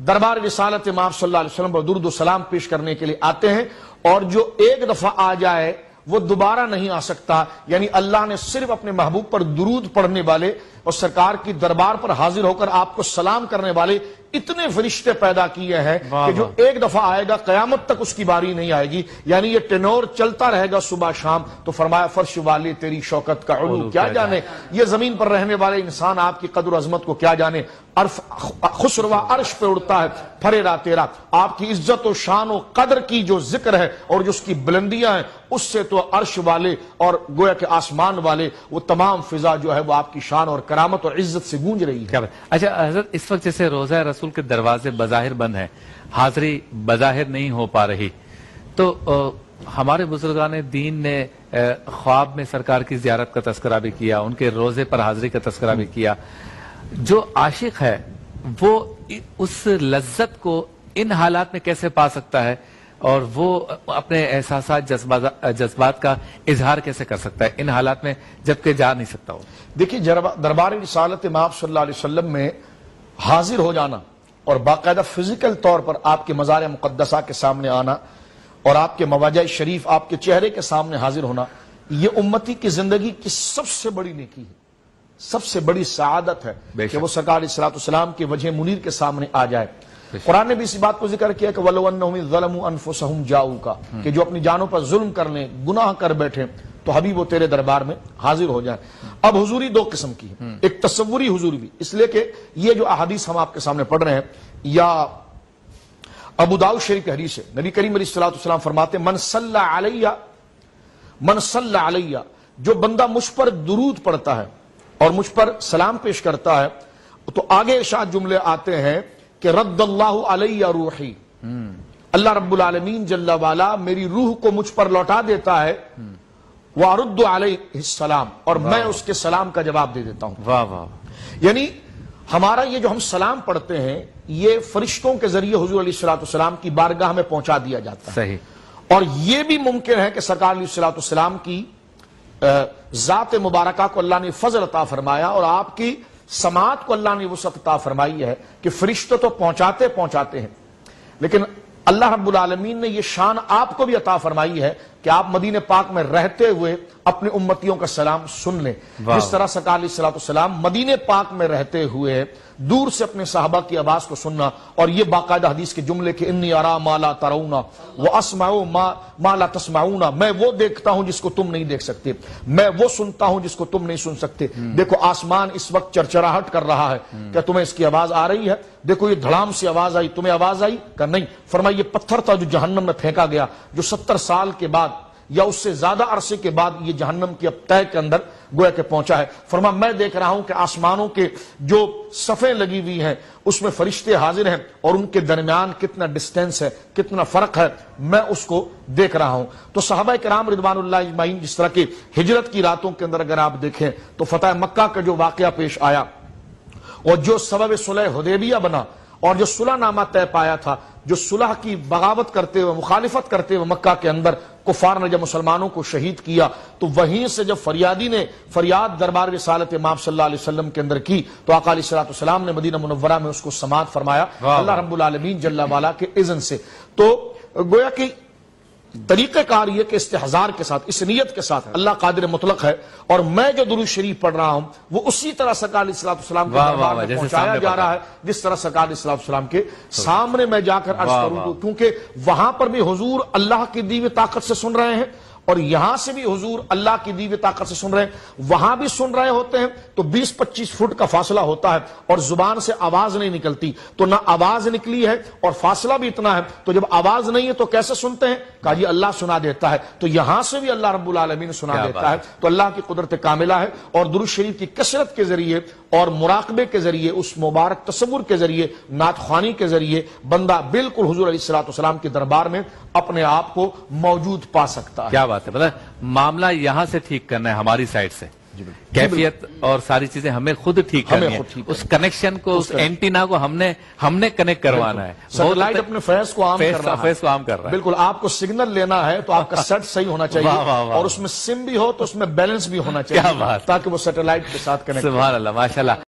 دربار رسالت امام صلی اللہ علیہ وسلم پر درود و سلام پیش کرنے کے لیے آتے ہیں, اور جو ایک دفعہ آ جائے وہ دوبارہ نہیں آ سکتا. یعنی اللہ نے صرف اپنے محبوب پر درود پڑھنے والے اور سرکار کی دربار پر حاضر ہو کر آپ کو سلام کرنے والے اتنے فرشتے پیدا کیے ہیں کہ جو ایک دفعہ آئے گا قیامت تک اس کی باری نہیں آئے گی، یعنی یہ ٹینور چلتا رہے گا صبح شام۔ تو فرمایا فرش والے تیری شوکت کا علو کیا جانے، یہ زمین پر رہنے والے انسان آپ کی قدر و عظمت کو کیا جانے۔ خسروا عرش پہ اڑتا ہے پھریرا تیرا، آپ کی عزت و شان و قدر کی جو ذکر ہے اور جو اس کی بلندیاں ہیں، اس سے تو عرش والے اور گویا کہ آسمان والے وہ تمام فضا جو ہے وہ آپ کی شان اور کرامت اور عزت سے گونج رہی ہے۔ اچھا حضرت، اس وقت جیسے روزہ رسول کے دروازے بظاہر بند ہیں، حاضری بظاہر نہیں ہو پا رہی، تو ہمارے بزرگان دین نے خواب میں سرکار کی زیارت کا تذکرہ بھی کیا، ان کے روزے پر حاضری کا تذکرہ بھی کیا۔ جو عاشق ہے وہ اس لذت کو ان حالات میں کیسے پا سکتا ہے اور وہ اپنے احساسات جذبات کا اظہار کیسے کر سکتا ہے ان حالات میں جبکہ جا نہیں سکتا ہو؟ دیکھیے دربار رسالت مآب صلی اللہ علیہ وسلم میں حاضر ہو جانا اور باقاعدہ فزیکل طور پر آپ کے مزار مقدسہ کے سامنے آنا اور آپ کے مواجع شریف آپ کے چہرے کے سامنے حاضر ہونا، یہ امتی کی زندگی کی سب سے بڑی نیکی ہے، سب سے بڑی سعادت ہے کہ وہ سرکار علیہ الصلوۃ والسلام کے وجہ منیر کے سامنے آ جائے۔ قرآن نے بھی اسی بات کو ذکر کیا کہ وَلَوْ أَنَّهُمْ ظَلَمُوا أَنفُسَهُمْ جَاءُوكَ، کہ جو اپنی جانوں پر ظلم کر لیں، گناہ کر بیٹھیں، تو حبیب وہ تیرے دربار میں حاضر ہو جائیں۔ اب حضوری دو قسم کی ہے، ایک تصوری حضوری بھی، اس لیے کہ یہ جو احادیث ہم آپ کے سامنے پڑھ رہے ہیں یا ابو داؤد شریف کی حدیث ہے، نبی کریم علیہ الصلوۃ والسلام فرماتے ہیں من صلی علیہ، جو بندہ مجھ پر درود پڑھتا ہے اور مجھ پر سلام پیش کرتا ہے، تو آگے ارشاد جملے آتے ہیں کہ رد اللہ علیہ روحی، اللہ رب العالمین جل وعلا میری روح کو مجھ پر لوٹا دیتا ہے، وارد علیہ السلام، اور میں اس کے سلام کا جواب دے دیتا ہوں۔ واہ واہ، یعنی ہمارا یہ جو ہم سلام پڑھتے ہیں یہ فرشتوں کے ذریعے حضور علیہ الصلوۃ والسلام کی بارگاہ میں پہنچا دیا جاتا ہے، صحیح۔ اور یہ بھی ممکن ہے کہ سرکار علیہ الصلوۃ والسلام کی ذات مبارکہ کو اللہ نے فضل عطا فرمایا اور آپ کی سماعت کو اللہ نے وسعت عطا فرمائی ہے کہ فرشتے تو پہنچاتے ہیں، لیکن اللہ رب العالمین نے یہ شان آپ کو بھی عطا فرمائی ہے کہ آپ مدینہ پاک میں رہتے ہوئے اپنے امتیوں کا سلام سن لیں۔ جس طرح سرکار علیہ الصلوۃ والسلام مدینہ پاک میں رہتے ہوئے دور سے اپنے صحابہ کی آواز کو سننا، اور یہ باقاعدہ حدیث کے جملے کہ انی ارا ما لا ترون واسمع ما لا تسمعون، میں وہ دیکھتا ہوں جس کو تم نہیں دیکھ سکتے، میں وہ سنتا ہوں جس کو تم نہیں سن سکتے۔ دیکھو آسمان اس وقت چرچراہٹ کر رہا ہے، کیا تمہیں اس کی آواز آ رہی ہے؟ دیکھو یہ دھڑام سے آواز آئی، تمہیں آواز آئی کہ نہیں؟ فرمایا یہ پتھر تھا جو جہنم میں پھینکا گیا، جو 70 سال کے بعد یا اس سے زیادہ عرصے کے بعد یہ جہنم کی اب تہ کے اندر گویا کہ پہنچا ہے۔ فرمایا میں دیکھ رہا ہوں کہ آسمانوں کے جو صفیں لگی ہوئی ہیں اس میں فرشتے حاضر ہیں اور ان کے درمیان کتنا ڈسٹینس ہے، کتنا فرق ہے، میں اس کو دیکھ رہا ہوں۔ تو صحابہ کرام رضوان اللہ اجمعین جس طرح کی ہجرت کی راتوں کے اندر اگر آپ دیکھیں تو فتح مکہ کا جو واقعہ پیش آیا اور جو سبب صلح حدیبیہ بنا اور جو صلح نامہ طے پایا تھا، جو صلح کی بغاوت کرتے ہوئے مخالفت کرتے ہوئے مکہ کے اندر کفار نے جب مسلمانوں کو شہید کیا، تو وہیں سے جب فریادی نے فریاد دربار رسالت مآب صلی اللہ علیہ وسلم کے اندر کی تو آقا علیہ الصلوۃ والسلام نے مدینہ منورہ میں اس کو سماعت فرمایا اللہ رب العالمین جل وعلا کے اذن سے۔ تو گویا کہ طریقہ کار یہ کہ استحضار کے ساتھ، اس نیت کے ساتھ اللہ قادر مطلق ہے اور میں جو درود شریف پڑھ رہا ہوں وہ اسی طرح سرکار علیہ الصلوۃ والسلام کے دربار میں پہنچایا جا رہا ہے جس طرح سرکار علیہ الصلوۃ والسلام کے سامنے میں جا کر عرض کروں، کیونکہ وہاں پر بھی حضور اللہ کی دی ہوئی طاقت سے سن رہے ہیں اور یہاں سے بھی حضور اللہ کی دی ہوئی طاقت سے سن رہے ہیں، وہاں بھی سن رہے ہوتے ہیں تو 20-25 فٹ کا فاصلہ ہوتا ہے اور زبان سے آواز نہیں نکلتی، تو نہ آواز نکلی ہے اور فاصلہ بھی اتنا ہے، تو جب آواز نہیں ہے تو کیسے سنتے ہیں؟ کہا جی اللہ سنا دیتا ہے، تو یہاں سے بھی اللہ رب العالمین سنا دیتا ہے۔ تو اللہ کی قدرت کاملہ ہے اور درود شریف کی کثرت کے ذریعے اور مراقبے کے ذریعے، اس مبارک تصور کے ذریعے، نعت خوانی کے ذریعے بندہ بالکل حضور علیہ الصلوۃ والسلام کے دربار میں اپنے آپ کو موجود پا سکتا ہے۔ کیا بات ہے، پتہ معاملہ یہاں سے ٹھیک کرنا ہے ہماری سائڈ سے، کیفیت اور ساری چیزیں ہمیں خود ٹھیک کرنی ہے، اس کنیکشن کو، اس اینٹینا کو ہم نے کنیکٹ کروانا ہے، سیٹلائٹ اپنے فیض کو عام کر رہا ہے، بالکل آپ کو سگنل لینا ہے تو آپ کا سیٹ صحیح ہونا چاہیے اور اس میں سم بھی ہو تو اس میں بیلنس بھی ہونا چاہیے تاکہ وہ سیٹلائٹ کے ساتھ کنیکٹ۔ سبحان اللہ، ماشاءاللہ۔